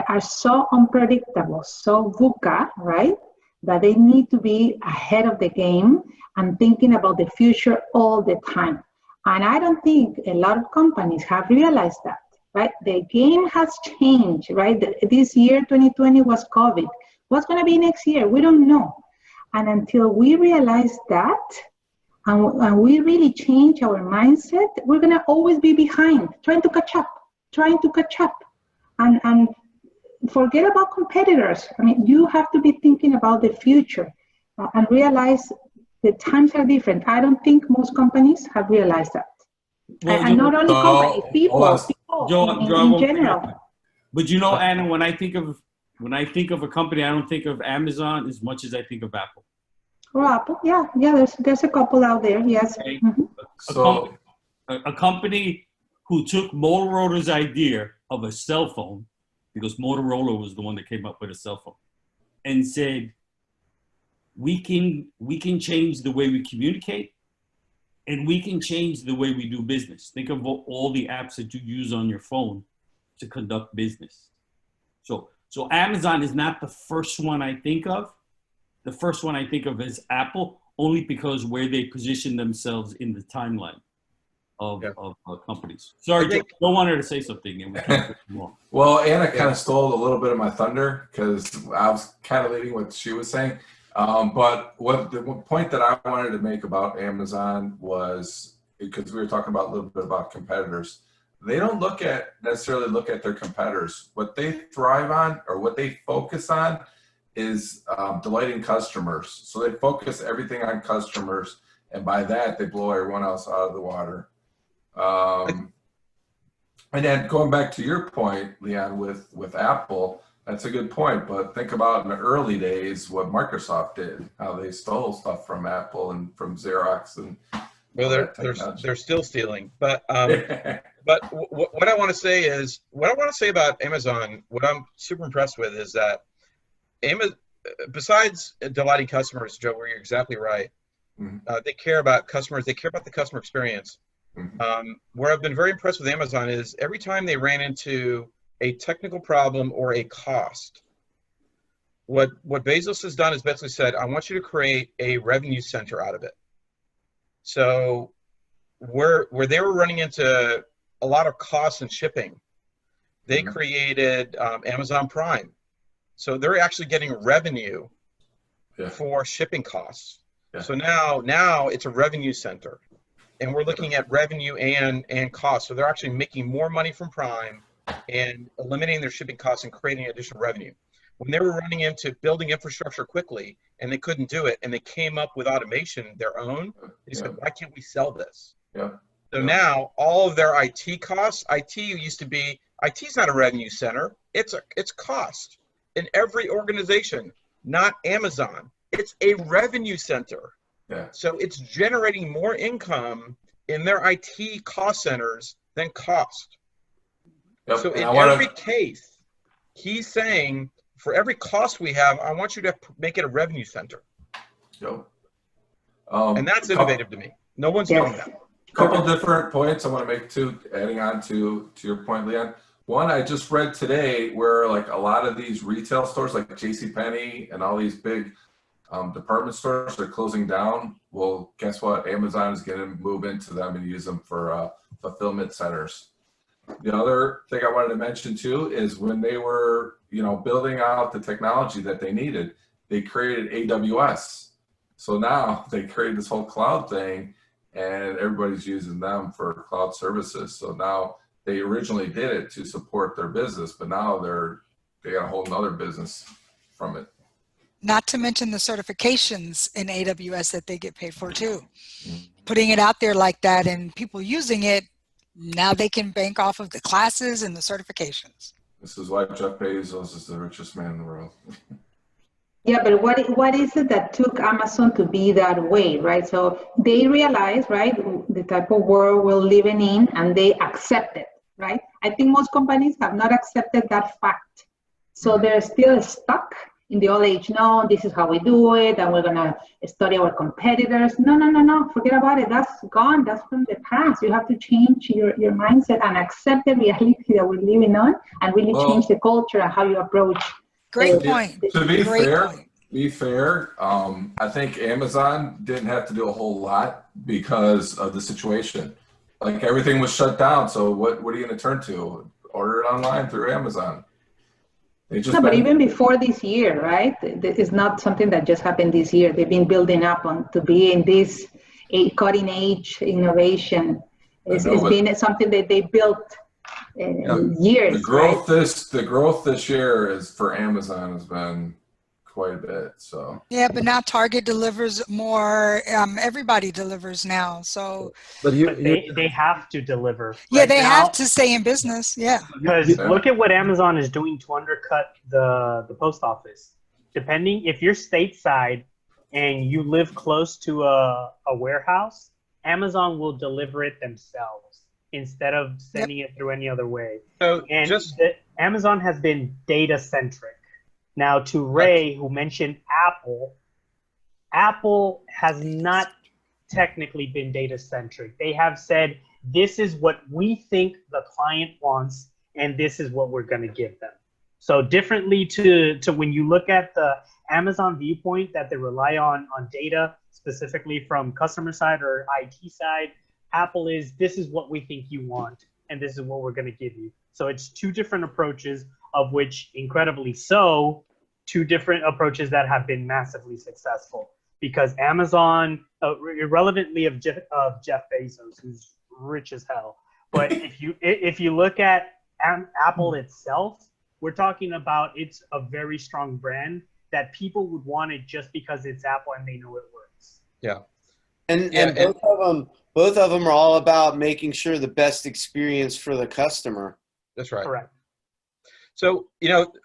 are so unpredictable, so VUCA, right? That they need to be ahead of the game and thinking about the future all the time. And I don't think a lot of companies have realized that, right? The game has changed, right? This year, 2020, was COVID. What's going to be next year? We don't know. And until we realize that, and we really change our mindset, we're going to always be behind, trying to catch up. And forget about competitors. I mean, you have to be thinking about the future and realize the times are different. I don't think most companies have realized that. Well, and not only companies, people in general. But you know, Anna, when I think of a company, I don't think of Amazon as much as I think of Apple. Or Apple, yeah, there's a couple out there, yes. Okay. Mm-hmm. A company who took Motorola's idea of a cell phone, because Motorola was the one that came up with a cell phone, and said, we can change the way we communicate, and we can change the way we do business. Think of all the apps that you use on your phone to conduct business. So Amazon is not the first one I think of. The first one I think of is Apple, only because where they position themselves in the timeline of companies. Sorry, Joe wanted to say something, and we can't get more. Well, Anna kind of stole a little bit of my thunder because I was kind of leading what she was saying. But the point that I wanted to make about Amazon was, because we were talking about a little bit about competitors, they don't necessarily look at their competitors. What they thrive on, or what they focus on, is delighting customers. So they focus everything on customers, and by that they blow everyone else out of the water. And then going back to your point, Leon, with Apple, that's a good point. But think about in the early days what Microsoft did, how they stole stuff from Apple and from Xerox, and well, they're still stealing. But what I want to say is, what I want to say about Amazon, what I'm super impressed with is that besides delighting customers, Joe, where you're exactly right, they care about customers. They care about the customer experience. Where I've been very impressed with Amazon is every time they ran into a technical problem or a cost, what Bezos has done is basically said, I want you to create a revenue center out of it. So where they were running into a lot of costs and shipping, they created Amazon Prime. So they're actually getting revenue for shipping costs. So now it's a revenue center. And we're looking at revenue and cost. So they're actually making more money from Prime and eliminating their shipping costs and creating additional revenue. When they were running into building infrastructure quickly and they couldn't do it, and they came up with automation their own, they said, why can't we sell this? So now all of their IT costs, IT used to be, IT's not a revenue center, it's cost. In every organization, not Amazon, it's a revenue center. So it's generating more income in their IT cost centers than cost. So in every case, he's saying, for every cost we have, I want you to make it a revenue center. And that's innovative to me. No one's doing that. couple different points I want to make too, adding on to your point, Leon. One, I just read today where like a lot of these retail stores like JCPenney and all these big department stores are closing down. Well, guess what? Amazon is going to move into them and use them for fulfillment centers. The other thing I wanted to mention too is when they were, building out the technology that they needed, they created AWS. So now they created this whole cloud thing, and everybody's using them for cloud services. So now they originally did it to support their business, but now they got a whole nother business from it. Not to mention the certifications in AWS that they get paid for too. Putting it out there like that and people using it, now they can bank off of the classes and the certifications. This is why Jeff Bezos is the richest man in the world. Yeah, but what is it that took Amazon to be that way, right? So they realized, right, the type of world we're living in, and they accept it, right? I think most companies have not accepted that fact. So they're still stuck in the old age. No, this is how we do it, and we're gonna study our competitors. No, forget about it. That's gone. That's from the past. You have to change your mindset and accept the reality that we're living on, and really change the culture and how you approach. Great point. To be fair, I think Amazon didn't have to do a whole lot because of the situation. Like everything was shut down. So what are you going to turn to? Order it online through Amazon. No, but even before this year, right? It's not something that just happened this year. They've been building up on to be in this cutting edge innovation. It's been something that they built years. The growth this year is for Amazon has been quite a bit. So yeah, but now Target delivers more. Everybody delivers now. So, but they have to deliver. Yeah, right they now, have to stay in business. Yeah, because look at what Amazon is doing to undercut the post office. Depending if you're stateside and you live close to a warehouse, Amazon will deliver it themselves instead of sending it through any other way. So and Amazon has been data centric. Now to Ray, who mentioned Apple has not technically been data centric. They have said, this is what we think the client wants, and this is what we're going to give them. So differently to when you look at the Amazon viewpoint that they rely on data, specifically from customer side or IT side, Apple is, this is what we think you want, and this is what we're going to give you. So it's two different approaches, of which, incredibly so, two different approaches that have been massively successful. Because Amazon, irrelevantly of Jeff Bezos, who's rich as hell, but if you look at Apple itself, we're talking about it's a very strong brand that people would want it just because it's Apple and they know it works. Yeah, and both of them are all about making sure the best experience for the customer. That's right. Correct. So,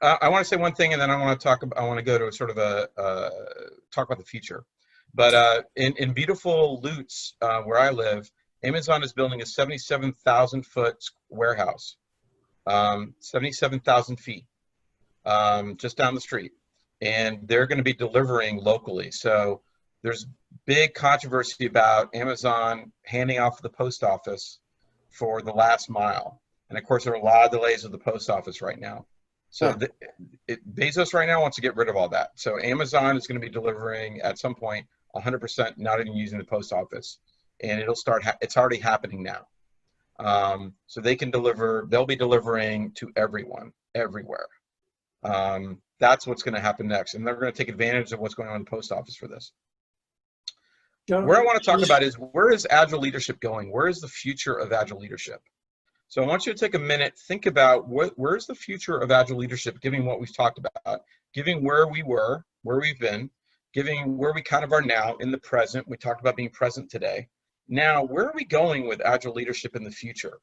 I want to say one thing, and then I want to go to sort of talk about the future. But in beautiful Lutz, where I live, Amazon is building a 77,000 foot warehouse, 77,000 feet, just down the street, and they're going to be delivering locally. So there's big controversy about Amazon handing off the post office for the last mile. And of course, there are a lot of delays with the post office right now. So Bezos right now wants to get rid of all that. So Amazon is going to be delivering at some point 100% not even using the post office. And it'll start, it's already happening now. So they can deliver, they'll be delivering to everyone, everywhere. That's what's going to happen next. And they're going to take advantage of what's going on in the post office for this. Where I want to talk about is, where is Agile leadership going? Where is the future of Agile leadership? So I want you to take a minute, think about where's the future of Agile leadership, given what we've talked about, given where we were, where we've been, given where we kind of are now in the present. We talked about being present today. Now, where are we going with Agile leadership in the future?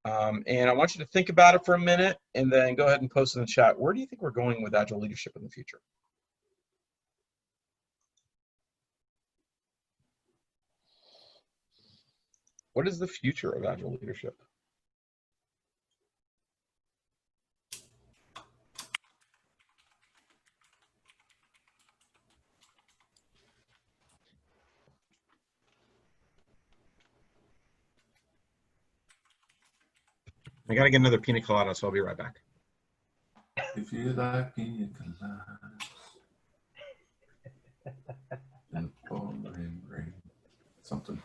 And I want you to think about it for a minute and then go ahead and post in the chat. Where do you think we're going with Agile leadership in the future? What is the future of Agile leadership? I gotta get another pina colada, so I'll be right back. If you like pina coladas and pouring rain, something.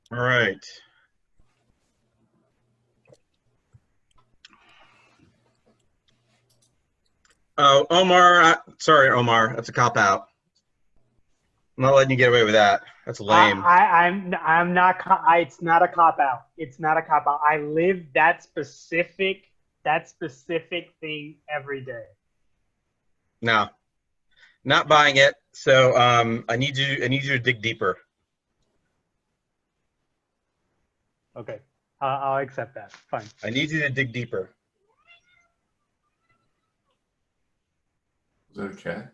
All right. Oh, Omar, sorry, Omar, that's a cop out. I'm not letting you get away with that. That's lame. I'm not. It's not a cop out. It's not a cop out. I live that specific thing every day. No, not buying it. So I need you to dig deeper. Okay, I'll accept that. Fine. I need you to dig deeper. Is that a cat?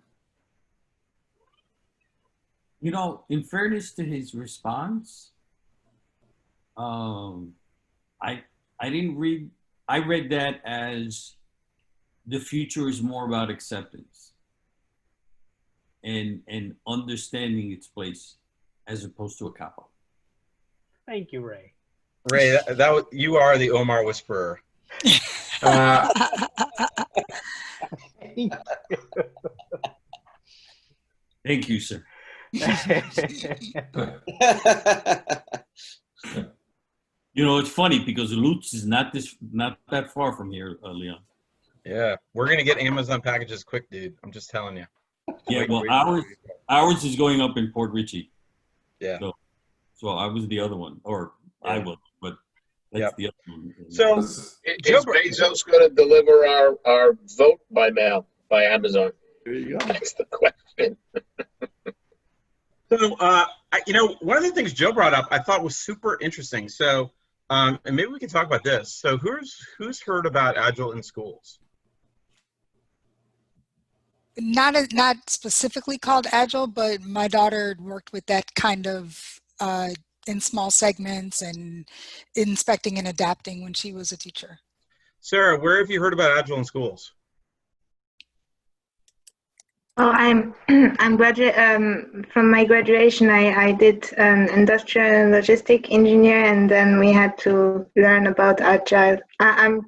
You know, in fairness to his response, I didn't read. I read that as the future is more about acceptance and understanding its place as opposed to a cop-out. Thank you, Ray. Ray, you are the Omar whisperer. Thank you, sir. You know, it's funny because Lutz is not that far from here, Leon. Yeah, we're gonna get Amazon packages quick, dude. I'm just telling you. Yeah, well, ours is going up in Port Richey. Yeah. So I was the other one, or yeah. I was, but that's the other one. So is Bezos going to deliver our vote by mail by Amazon? There you go. That's the question. So, one of the things Joe brought up I thought was super interesting. So, and maybe we can talk about this. So, who's heard about Agile in schools? Not specifically called Agile, but my daughter worked with that kind of in small segments and inspecting and adapting when she was a teacher. Sarah, where have you heard about Agile in schools? Oh, I'm graduate from my graduation. I did industrial and logistic engineer, and then we had to learn about Agile. I'm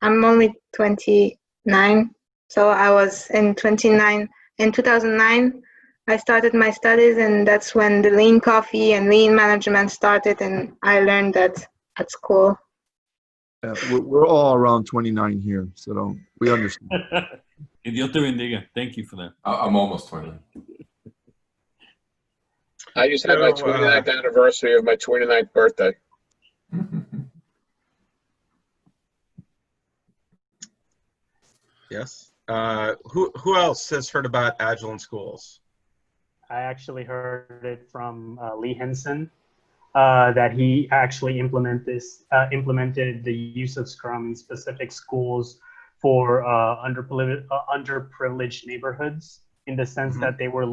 only 29, so I was in 2009. I started my studies, and that's when the lean coffee and lean management started, and I learned that at school. We're all around 29 here, so we understand. Dios te bendiga. Thank you for that. I'm almost 29. I just had my 29th anniversary of my 29th birthday. Yes. Who else has heard about Agile in schools? I actually heard it from Lee Henson. that he actually implemented the use of Scrum in specific schools for underprivileged neighborhoods, in the sense that they were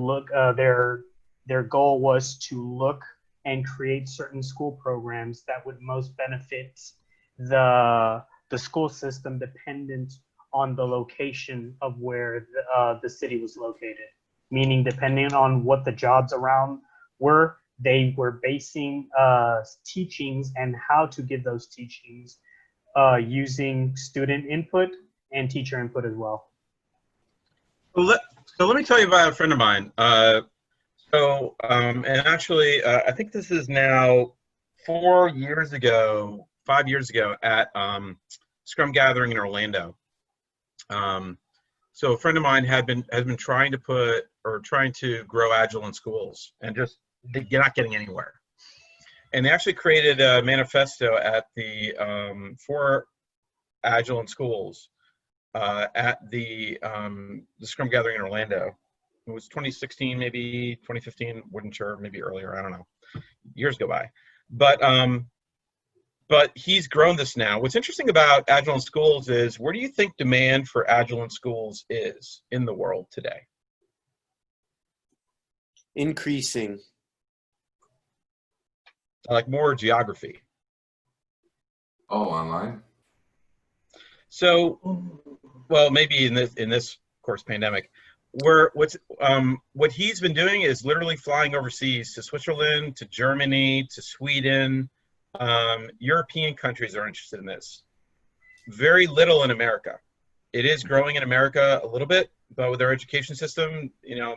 their goal was to look and create certain school programs that would most benefit the school system, dependent on the location of where the city was located. Meaning, depending on what the jobs around were, they were basing teachings and how to give those teachings using student input and teacher input as well. So let me tell you about a friend of mine. And actually, I think this is now 5 years ago at Scrum Gathering in Orlando. So a friend of mine has been trying to grow Agile in schools, and just they're not getting anywhere. And they actually created a manifesto at the for Agile in schools at the Scrum Gathering in Orlando. It was 2016, maybe 2015, wasn't sure, maybe earlier, I don't know. Years go by. But he's grown this now. What's interesting about Agile in schools is, where do you think demand for Agile in schools is in the world today? Increasing. Like more geography. Oh, online. So, well, maybe in this of course pandemic, what he's been doing is literally flying overseas to Switzerland, to Germany, to Sweden. European countries are interested in this. Very little in America. It is growing in America a little bit, but with our education system,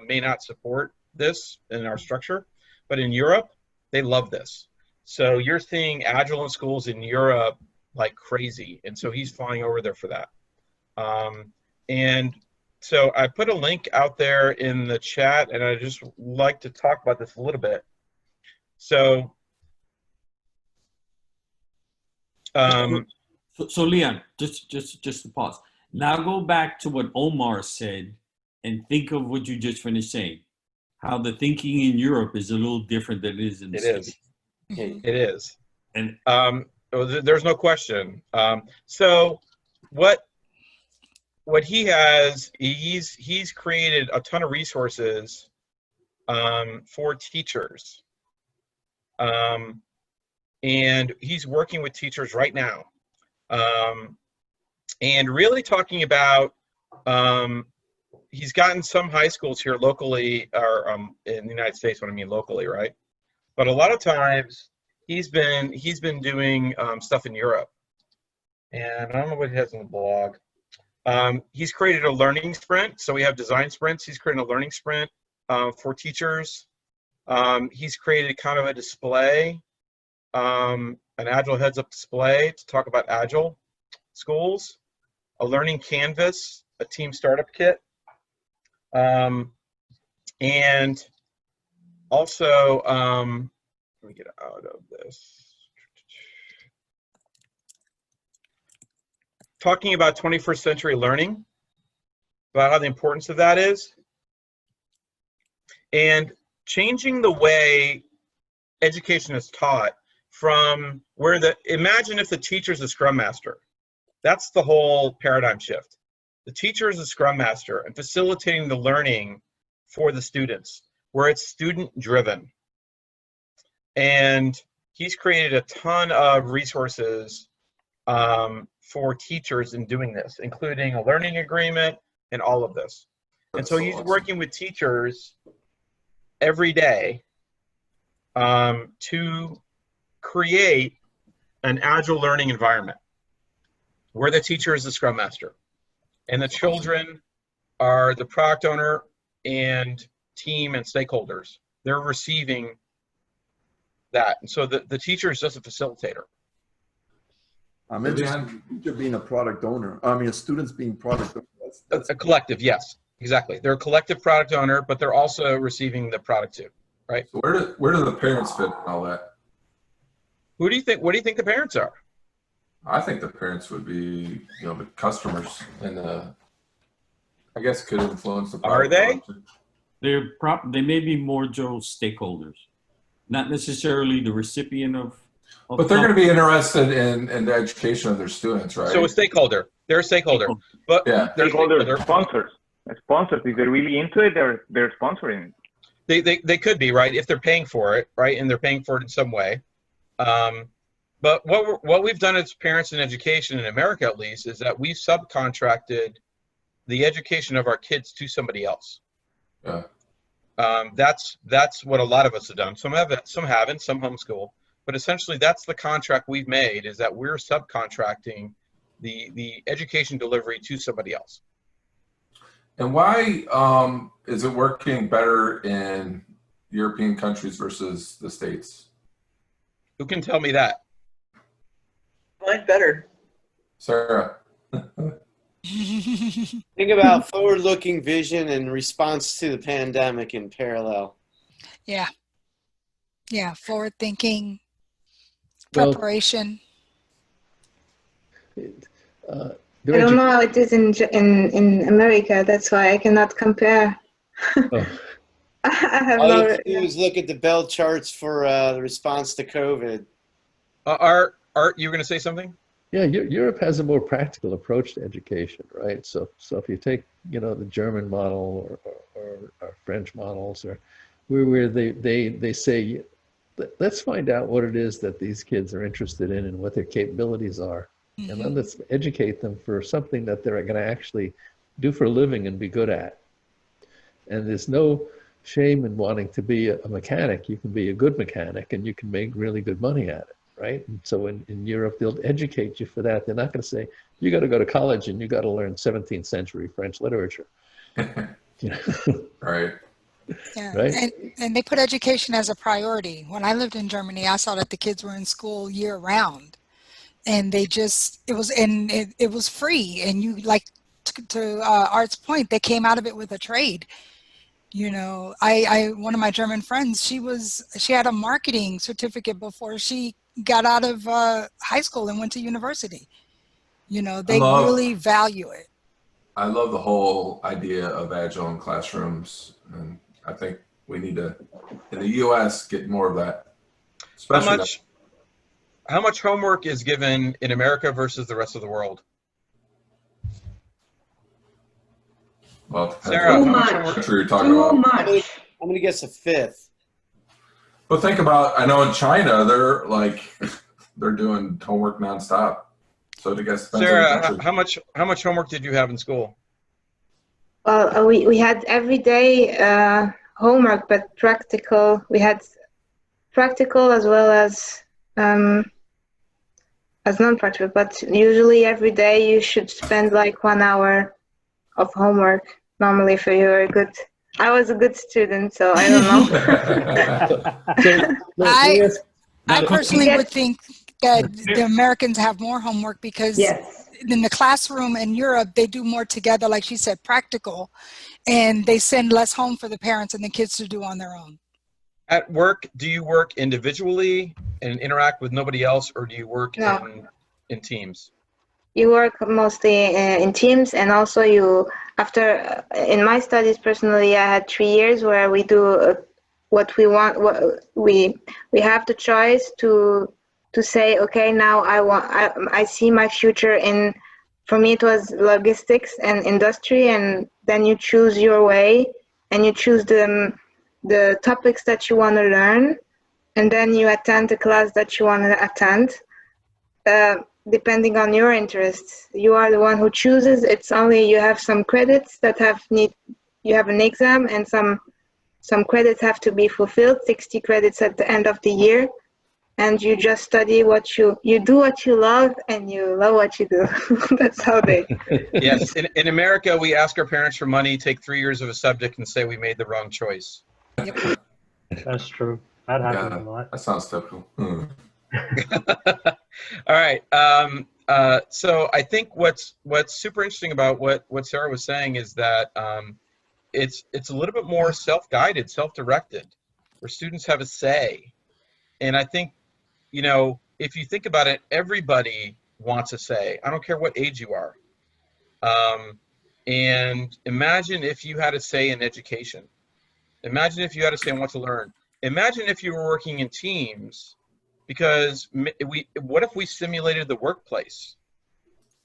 may not support this in our structure. But in Europe, they love this. So you're seeing Agile in schools in Europe like crazy, and so he's flying over there for that. And so I put a link out there in the chat, and I just like to talk about this a little bit. So, so Leon, just to pause. Now go back to what Omar said, and think of what you just finished saying. How the thinking in Europe is a little different than it is in the States. It is. And there's no question. So what he has, he's created a ton of resources for teachers, and he's working with teachers right now, and really talking about. He's gotten some high schools here locally, or in the United States, when I mean locally, right? But a lot of times he's been doing stuff in Europe, and I don't know what he has on the blog. He's created a learning sprint. So we have design sprints. He's created a learning sprint for teachers. He's created kind of a display, an Agile heads-up display to talk about Agile schools, a learning canvas, a team startup kit, and also, let me get out of this. Talking about 21st century learning, about how the importance of that is, and changing the way education is taught from where imagine if the teacher's a Scrum Master. That's the whole paradigm shift. The teacher is a Scrum Master and facilitating the learning for the students, where it's student driven. And he's created a ton of resources for teachers in doing this, including a learning agreement and all of this. And so he's working with teachers every day to create an Agile learning environment where the teacher is the Scrum Master and the children are the product owner and team and stakeholders. They're receiving that. And so the teacher is just a facilitator. I'm interested in being a product owner. I mean, a student's being product owner. That's a collective, yes, exactly. They're a collective product owner, but they're also receiving the product too, right? So where do the parents fit in all that? What do you think the parents are? I think the parents would be, the customers, and I guess could influence the product. Are they? They may be more Joe stakeholders. not necessarily the recipient of But they're going to be interested in the education of their students, right? So a stakeholder. They're a stakeholder. But yeah, they're stakeholders, sponsors. Sponsors, if they're really into it, they're sponsoring it. They could be, right, if they're paying for it, right, and they're paying for it in some way. But what we've done as parents in education in America, at least, is that we've subcontracted the education of our kids to somebody else. Yeah. That's what a lot of us have done. Some haven't, some homeschool, but essentially that's the contract we've made, is that we're subcontracting the education delivery to somebody else. And why is it working better in European countries versus the States? Who can tell me that? Mine better. Sarah. Think about forward-looking vision and response to the pandemic in parallel. Yeah. Yeah. Forward thinking, Well, preparation. I don't know how it is in America. That's why I cannot compare. Oh. I have All you no. have to do is look at the bell charts for the response to COVID. Art, you were going to say something? Yeah, Europe has a more practical approach to education, right? So if you take, the German model or French models, or where they say, let's find out what it is that these kids are interested in and what their capabilities are. Mm-hmm. And then let's educate them for something that they're going to actually do for a living and be good at. And there's no shame in wanting to be a mechanic. You can be a good mechanic and you can make really good money at it, right? And so in Europe, they'll educate you for that. They're not going to say, you got to go to college and you got to learn 17th century French literature. Right. Yeah. Right. And they put education as a priority. When I lived in Germany, I saw that the kids were in school year round. And it was free, and you, like, to Art's point, they came out of it with a trade. One of my German friends, she had a marketing certificate before she got out of high school and went to university. They really value it. I love the whole idea of Agile in classrooms, and I think we need to, in the U.S., get more of that. How much homework is given in America versus the rest of the world? Well, Sarah, Too how much. homework? You're talking Too about. much. I'm going to guess a fifth. But think about, I know in China, they're doing homework nonstop. So I guess Sarah, how much homework did you have in school? Well, we had every day homework, but practical. We had practical as well as non-practical. But usually every day you should spend like 1 hour of homework. Normally, if you're I was a good student, so I don't know. I personally would think that the Americans have more homework because in the classroom in Europe, they do more together, like she said, practical, and they send less home for the parents and the kids to do on their own. At work, do you work individually and interact with nobody else, or do you work in teams? You work mostly in teams, and also in my studies personally, I had 3 years where we do what we want. We have the choice to say, okay, now I see my future in. For me, it was logistics and industry, and then you choose your way, and you choose the topics that you want to learn, and then you attend the class that you want to attend. Depending on your interests, you are the one who chooses. It's only you have some credits that you have an exam, and some credits have to be fulfilled, 60 credits at the end of the year, and you just study you do what you love, and you love what you do. That's how they. Yes, in America, we ask our parents for money, take 3 years of a subject, and say we made the wrong choice. Yep. That's true. That happens a lot. That sounds typical. All right. So I think what's super interesting about what Sarah was saying is that it's a little bit more self-guided, self-directed, where students have a say. And I think, if you think about it, everybody wants a say. I don't care what age you are. And imagine if you had a say in education. Imagine if you had a say in what to learn. imagine if you were working in teams, because what if we simulated the workplace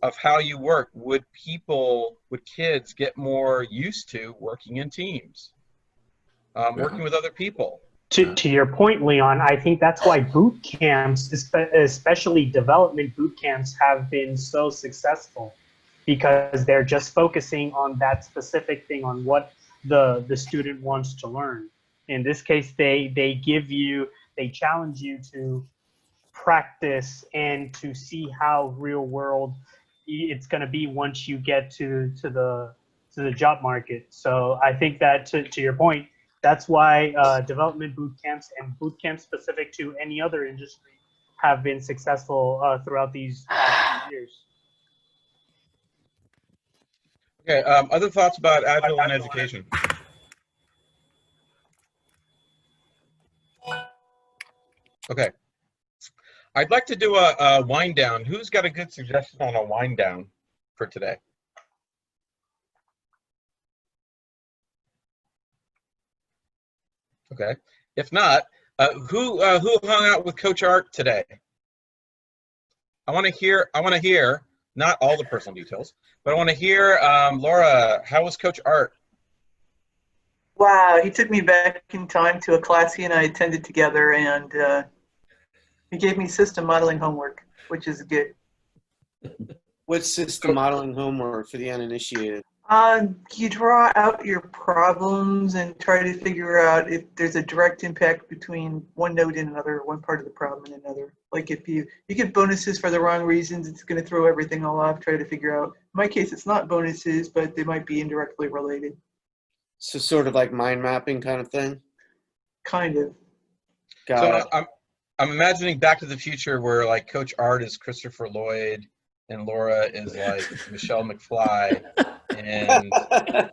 of how you work? Would kids get more used to working in teams, working with other people? To your point, Leon, I think that's why boot camps, especially development boot camps, have been so successful, because they're just focusing on that specific thing, on what the student wants to learn. In this case, they challenge you to practice and to see how real world it's going to be once you get to the job market. So I think that to your point, that's why development boot camps and boot camps specific to any other industry have been successful throughout these years. Okay, other thoughts about Agile in education? Okay. I'd like to do a wind down. Who's got a good suggestion on a wind down for today? Okay. If not, who hung out with Coach Art today? I want to hear not all the personal details, but I want to hear, Laura, how was Coach Art? Wow, he took me back in time to a class he and I attended together, and he gave me system modeling homework, which is good. What's system modeling homework for the uninitiated? You draw out your problems and try to figure out if there's a direct impact between one node and another, one part of the problem and another. Like if you get bonuses for the wrong reasons, it's going to throw everything all off. Try to figure out. In my case, it's not bonuses, but they might be indirectly related. So sort of like mind mapping kind of thing? Kind of. Got it. I'm imagining Back to the Future where like Coach Art is Christopher Lloyd and Laura is like Michelle McFly, and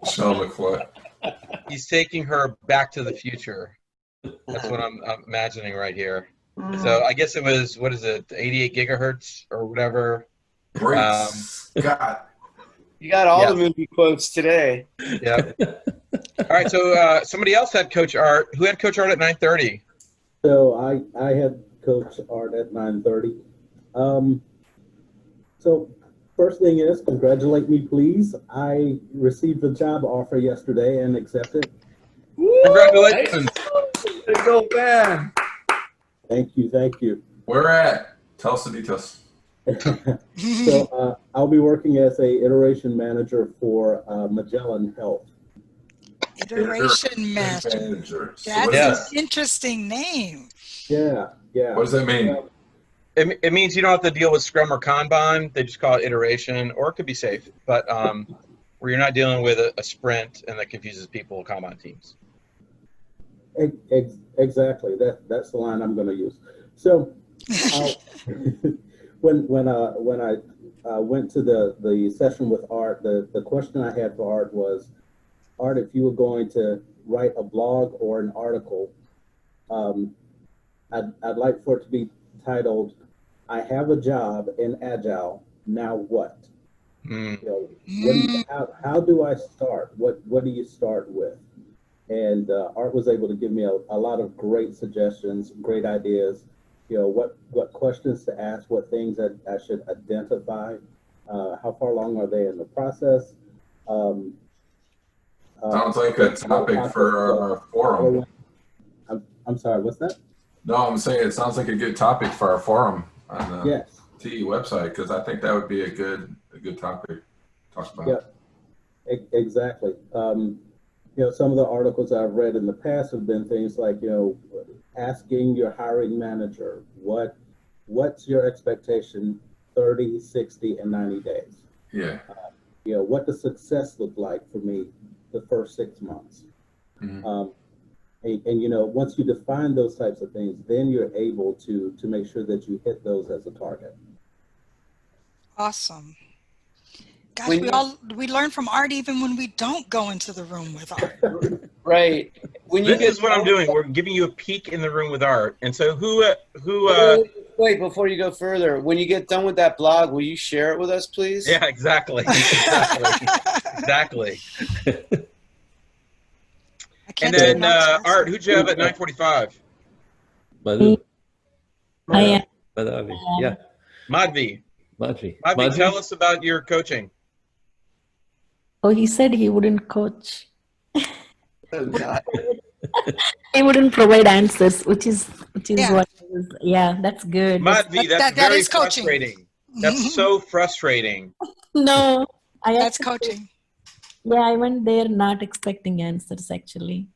Michelle McFly. He's taking her back to the future. That's what I'm imagining right here. So I guess it was, what is it, 88 gigahertz or whatever. Great Scott. You got all the movie quotes today. Yeah. All right, so somebody else had Coach Art. Who had Coach Art at 9:30? So I had Coach Art at 9:30. So first thing is, congratulate me, please. I received a job offer yesterday and accepted. Congratulations. Go, man. Thank you, thank you. Where at? Tell us the details. So I'll be working as a iteration manager for Magellan Health. Iteration manager. That's an interesting name. Yeah, yeah. What does that mean? It means you don't have to deal with Scrum or Kanban. They just call it iteration, or it could be safe, but where you're not dealing with a sprint and that confuses people with Kanban teams. Exactly. That's the line I'm going to use. So when I went to the session with Art, the question I had for Art was, Art, if you were going to write a blog or an article, I'd like for it to be titled, "I have a job in Agile, now what?" You know, how do I start? What do you start with? And Art was able to give me a lot of great suggestions, great ideas. You know, what questions to ask, what things that I should identify, how far along are they in the process. Sounds like a topic for our forum. I'm sorry, what's that? No, I'm saying it sounds like a good topic for our forum on the TE website, because I think that would be a good topic to talk about. Yeah, exactly. You know, some of the articles I've read in the past have been things like, you know, asking your hiring manager, what's your expectation 30, 60, and 90 days? Yeah. You know, what does success look like for me the first 6 months? Mm-hmm. And you know, once you define those types of things, then you're able to make sure that you hit those as a target. Awesome. Gosh, we learn from Art even when we don't go into the room with Art. Right. This is what I'm doing. We're giving you a peek in the room with Art. And so wait, before you go further, when you get done with that blog, will you share it with us, please? Yeah, exactly. Exactly. I And do then not stress. Art, who'd you have at 9:45? Madhu. I am. Madhavi. Yeah. Madhvi. Madhvi. Madhvi, tell us about your coaching. Oh, he said he wouldn't coach. Oh God. He wouldn't provide answers, which is Yeah. what. Yeah, that's good. Madhvi, that's that very is coaching. frustrating. That's so frustrating. No, That's coaching. Yeah, I went there not expecting answers. Actually,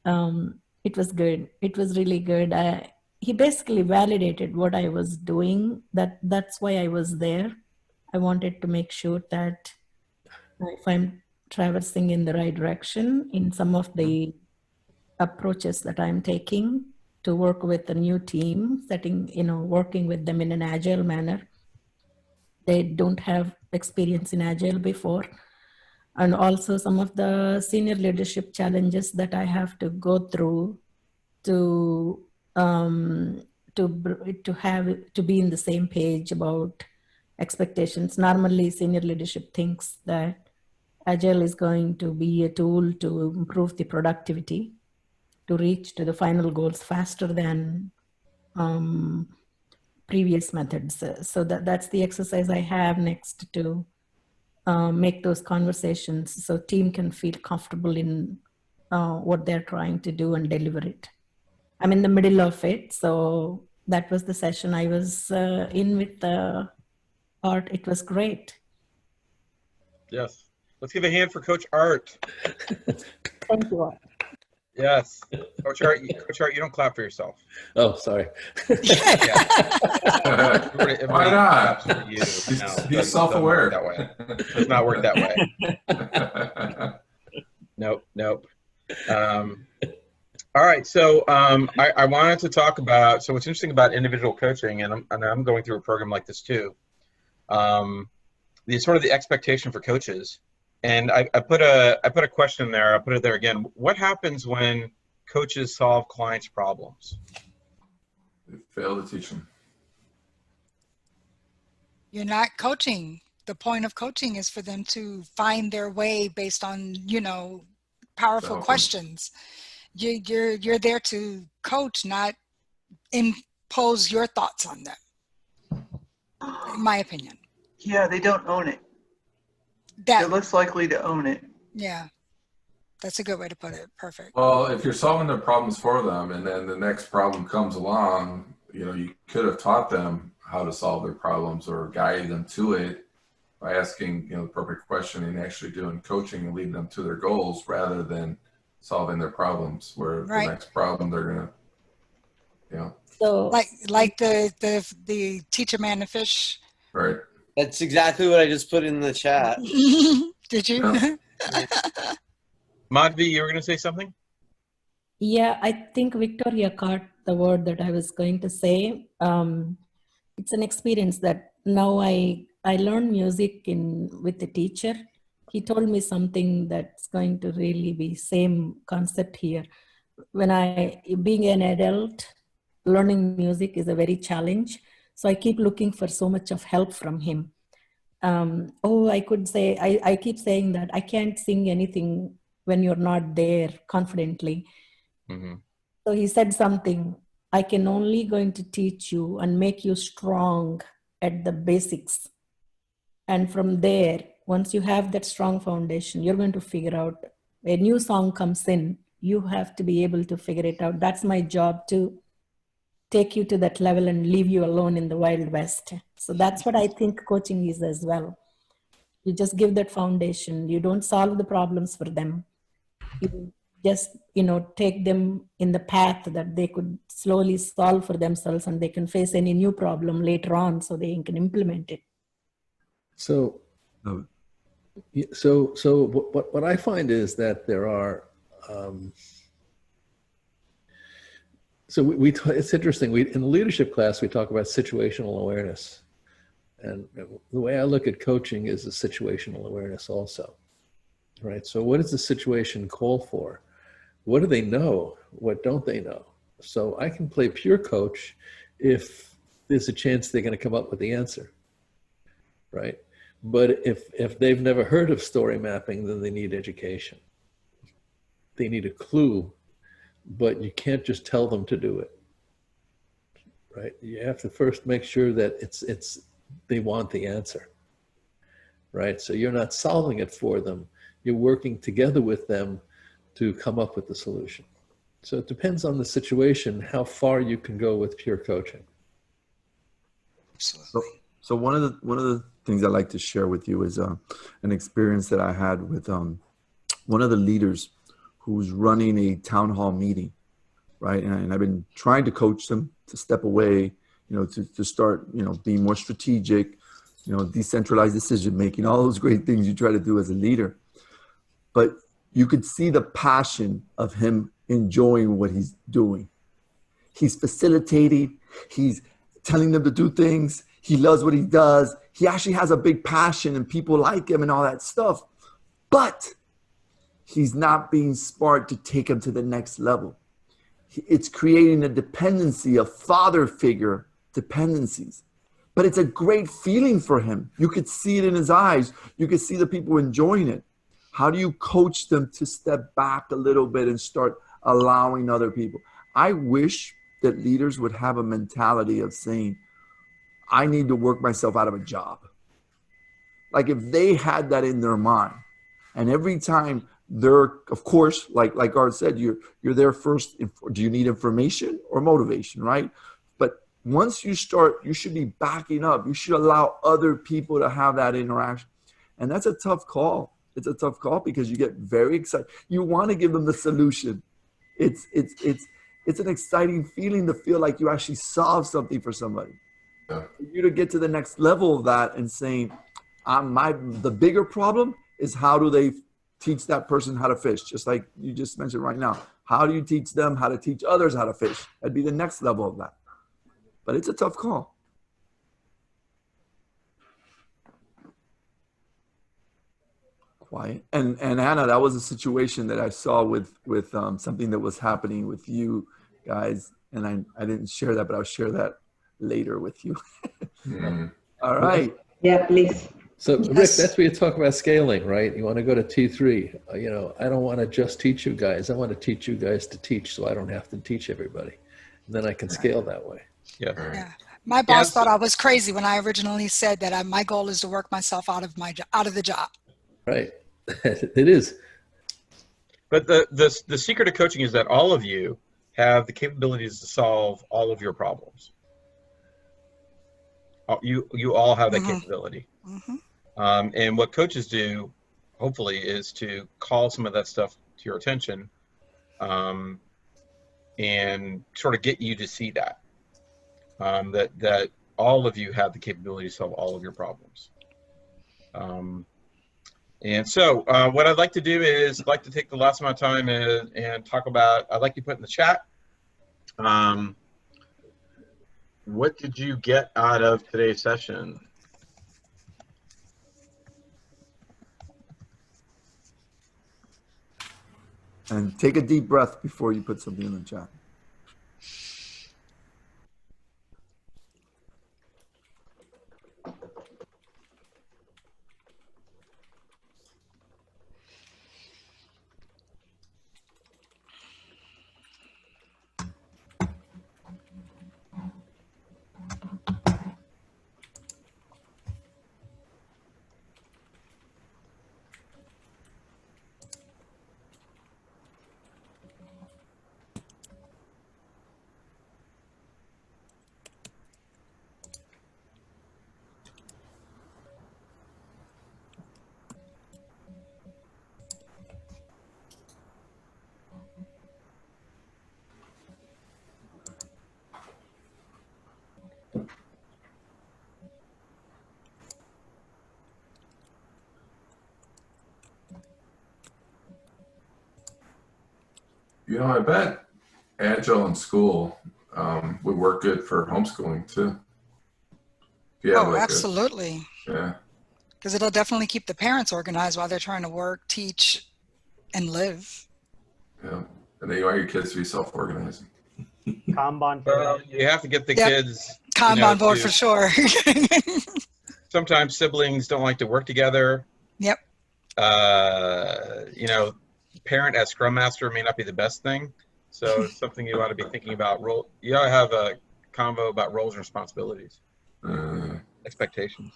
it was good. It was really good. He basically validated what I was doing. That's why I was there. I wanted to make sure that if I'm traversing in the right direction in some of the approaches that I'm taking to work with a new team, working with them in an agile manner. They don't have experience in agile before. And also some of the senior leadership challenges that I have to go through to be in the same page about expectations. Normally, senior leadership thinks that Agile is going to be a tool to improve the productivity, to reach to the final goals faster than previous methods. So that's the exercise I have next to make those conversations so team can feel comfortable in what they're trying to do and deliver it. I'm in the middle of it. So that was the session I was in with Art. It was great. Yes. Let's give a hand for Coach Art. Thank you, Art. Yes. Coach Art, you don't clap for yourself. Oh, sorry. Why not? For you. He's self-aware. That way. It does not work that way. Nope. All right. So I wanted to talk about, so what's interesting about individual coaching, and I'm going through a program like this too, the sort of the expectation for coaches. And I put a question there. I'll put it there again. What happens when coaches solve clients' problems? They fail to teach them. You're not coaching. The point of coaching is for them to find their way based on, powerful questions. You're there to coach, not impose your thoughts on them, in my opinion. Yeah, they don't own it. They're less likely to own it. Yeah, that's a good way to put it. Perfect. Well, if you're solving their problems for them and then the next problem comes along, you could have taught them how to solve their problems or guide them to it by asking, the perfect question and actually doing coaching and leading them to their goals rather than solving their problems where the next problem they're going to, So like the teacher man and fish. Right. That's exactly what I just put in the chat. Did you? Madhvi, you were going to say something? Yeah, I think Victoria caught the word that I was going to say. It's an experience that now I learn music with the teacher. He told me something that's going to really be same concept here. Being an adult, learning music is a very challenge. So I keep looking for so much of help from him. I could say, I keep saying that I can't sing anything when you're not there confidently. Mm-hmm. So he said something, I can only going to teach you and make you strong at the basics. And from there, once you have that strong foundation, you're going to figure out a new song comes in, you have to be able to figure it out. That's my job to take you to that level and leave you alone in the Wild West. So that's what I think coaching is as well. You just give that foundation. You don't solve the problems for them. You just, take them in the path that they could slowly solve for themselves and they can face any new problem later on so they can implement it. So what I find is that there are, it's interesting. In the leadership class, we talk about situational awareness. And the way I look at coaching is a situational awareness also, right? So what does the situation call for? What do they know? What don't they know? So I can play pure coach if there's a chance they're going to come up with the answer, right? But if they've never heard of story mapping, then they need education. they need a clue, but you can't just tell them to do it, right? You have to first make sure that they want the answer, right? So you're not solving it for them. You're working together with them to come up with the solution. So it depends on the situation, how far you can go with peer coaching. So one of the things I like to share with you is an experience that I had with one of the leaders who's running a town hall meeting, right? And I've been trying to coach them to step away, to start, being more strategic, decentralized decision making, all those great things you try to do as a leader. But you could see the passion of him enjoying what he's doing. He's facilitating, he's telling them to do things. He loves what he does. He actually has a big passion and people like him and all that stuff. But he's not being smart to take him to the next level. It's creating a dependency, a father figure dependencies. But it's a great feeling for him. You could see it in his eyes. You could see the people enjoying it. How do you coach them to step back a little bit and start allowing other people? I wish that leaders would have a mentality of saying, I need to work myself out of a job. Like if they had that in their mind, and every time they're, of course, like Art said, you're there first. Do you need information or motivation, right? But once you start, you should be backing up. You should allow other people to have that interaction. And that's a tough call. It's a tough call because you get very excited. You want to give them the solution. It's an exciting feeling to feel like you actually solved something for somebody. Yeah. For you to get to the next level of that and saying, the bigger problem is how do they teach that person how to fish? Just like you just mentioned right now. How do you teach them how to teach others how to fish? That'd be the next level of that. But it's a tough call. Quiet. And Anna, that was a situation that I saw with something that was happening with you guys. And I didn't share that, but I'll share that later with you. All right. Yeah, please. So Rick, that's where you talk about scaling, right? You want to go to T3. I don't want to just teach you guys. I want to teach you guys to teach so I don't have to teach everybody. And then I can scale that way. Yeah. My boss thought I was crazy when I originally said that my goal is to work myself out of the job. Right. It is. But the secret of coaching is that all of you have the capabilities to solve all of your problems. You all have that capability. And what coaches do, hopefully, is to call some of that stuff to your attention and sort of get you to see that, that all of you have the capability to solve all of your problems. And so what I'd like to do is I'd like to take the last amount of time and talk about, I'd like to put in the chat, what did you get out of today's session? And take a deep breath before you put something in the chat. I bet Agile in school would work good for homeschooling too. Absolutely. Yeah. Because it'll definitely keep the parents organized while they're trying to work, teach, and live. Yeah. And then you want your kids to be self-organizing. Kanban. Well, you have to get the kids. Kanban board for sure. Sometimes siblings don't like to work together. Yep. parent as Scrum Master may not be the best thing. So it's something you ought to be thinking about. You ought to have a convo about roles and responsibilities, expectations.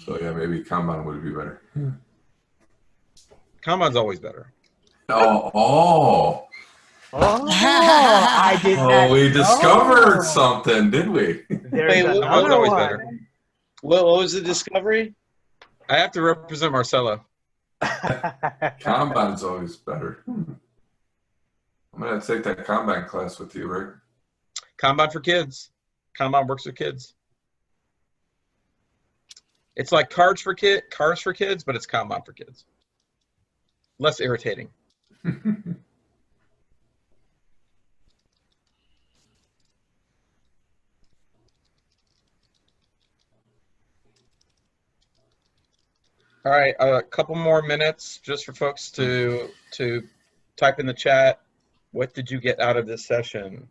So yeah, maybe Kanban would be better. Kanban's always better. Oh, I did not we know. discovered something, did we? There's Wait, Kanban's another always one. better. What was the discovery? I have to represent Marcelo. Kanban's always better. I'm gonna take that Kanban class with you, Rick. Kanban for kids. Kanban works with kids. It's like cars for kids, but it's Kanban for kids. Less irritating. All right, a couple more minutes just for folks to type in the chat. What did you get out of this session?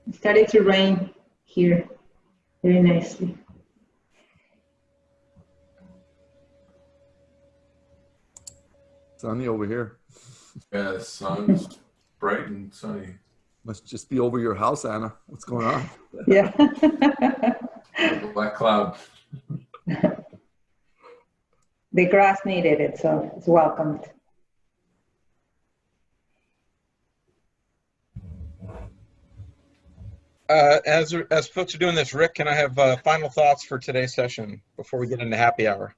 It started to rain here very nicely. Sunny over here. Yeah, the sun's bright and sunny. Must just be over your house, Anna. What's going on? Yeah. Black cloud. The grass needed it, so it's welcomed. As folks are doing this, Rick, can I have final thoughts for today's session before we get into happy hour?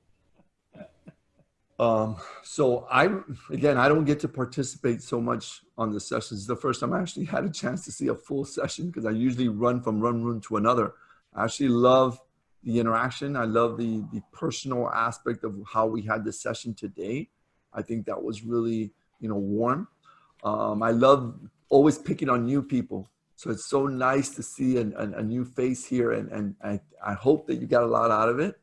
So I don't get to participate so much on the sessions. It's the first time I actually had a chance to see a full session because I usually run from one room to another. I actually love the interaction. I love the personal aspect of how we had this session today. I think that was really, warm. I love always picking on new people. So it's so nice to see a new face here, and I hope that you got a lot out of it.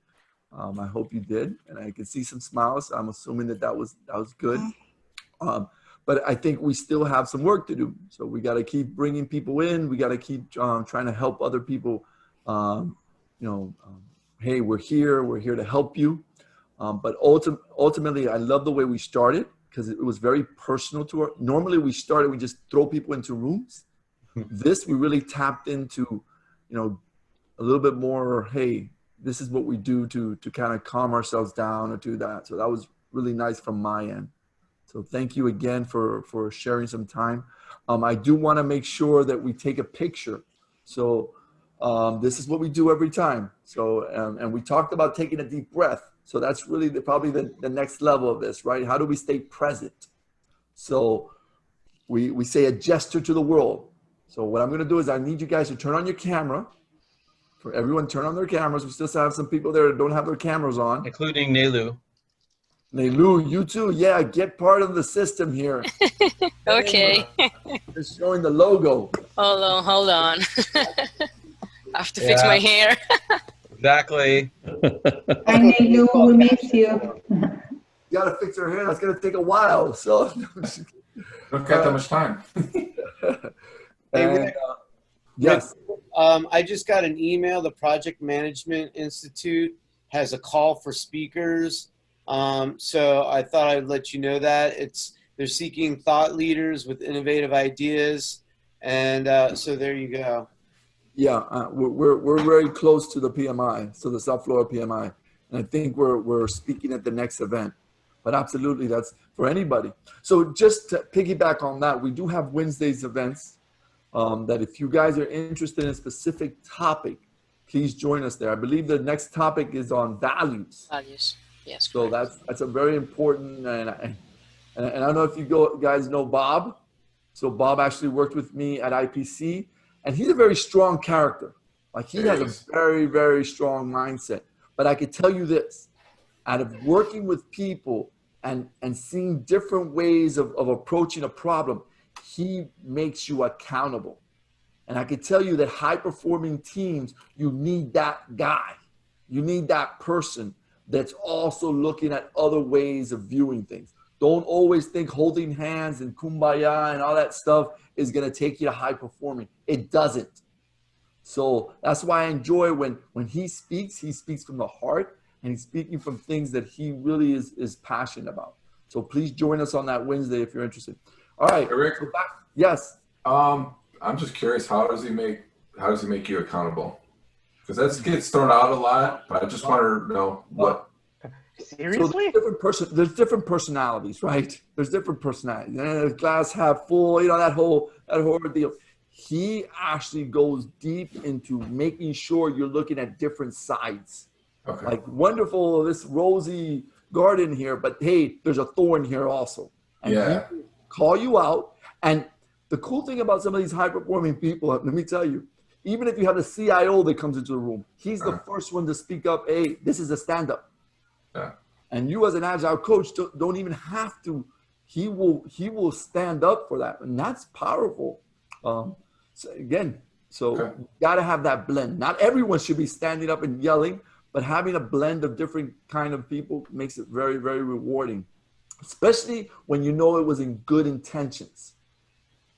I hope you did, and I can see some smiles. I'm assuming that was good. But I think we still have some work to do. So we got to keep bringing people in. We got to keep trying to help other people. Hey, we're here to help you. But ultimately, I love the way we started because it was very personal to her. Normally, we just throw people into rooms. This, we really tapped into, a little bit more, hey, this is what we do to kind of calm ourselves down or do that. So that was really nice from my end. So thank you again for sharing some time. I do want to make sure that we take a picture. So this is what we do every time. So, and we talked about taking a deep breath. So that's really probably the next level of this, right? How do we stay present? So we say a gesture to the world. So what I'm going to do is I need you guys to turn on your camera. For everyone, turn on their cameras. We still have some people there that don't have their cameras on. Including Nelu. Nelu, you too. Yeah, get part of the system here. Okay. Just showing the logo. Hold on. I have to fix my hair. Exactly. Hi, Nelu, we miss you. You got to fix her hair. That's going to take a while. So Don't got that much time. Hey, Rick, yes. I just got an email. The Project Management Institute has a call for speakers. So I thought I'd let you know that they're seeking thought leaders with innovative ideas, and so there you go. Yeah, we're very close to the PMI, so the South Florida PMI, and I think we're speaking at the next event. But absolutely, that's for anybody. So just to piggyback on that, we do have Wednesday's events. That if you guys are interested in a specific topic, please join us there. I believe the next topic is on values. Values, yes. So that's a very important, and I don't know if you guys know Bob. So Bob actually worked with me at IPC, and he's a very strong character. Like he has a very, very strong mindset. But I could tell you this, out of working with people and seeing different ways of approaching a problem, he makes you accountable. And I can tell you that high performing teams, you need that guy. You need that person that's also looking at other ways of viewing things. Don't always think holding hands and kumbaya and all that stuff is going to take you to high performing. It doesn't. So that's why I enjoy when he speaks from the heart, and he's speaking from things that he really is passionate about. So please join us on that Wednesday if you're interested. All right. Eric? Yes. I'm just curious, how does he make you accountable? Because that gets thrown out a lot, but I just want to know what. Seriously? So there's different personalities, right? There's different personalities. And glass half full, that whole deal. He actually goes deep into making sure you're looking at different sides. Okay. Like, wonderful, this rosy garden here, but hey, there's a thorn here also. And he will call you out. And the cool thing about some of these high performing people, let me tell you, even if you have the CIO that comes into the room, he's the first one to speak up, hey, this is a stand-up. Yeah. And you as an Agile coach don't even have to. He will stand up for that. And that's powerful. So you got to have that blend. Not everyone should be standing up and yelling, but having a blend of different kind of people makes it very, very rewarding, especially when you know it was in good intentions.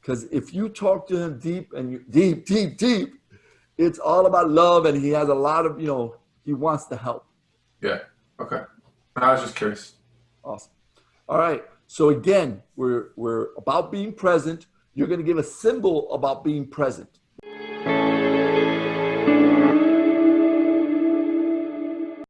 Because if you talk to him deep, it's all about love, and he has a lot of, he wants to help. Yeah. Okay. I was just curious. Awesome. All right. So again, we're about being present. You're going to give a symbol about being present.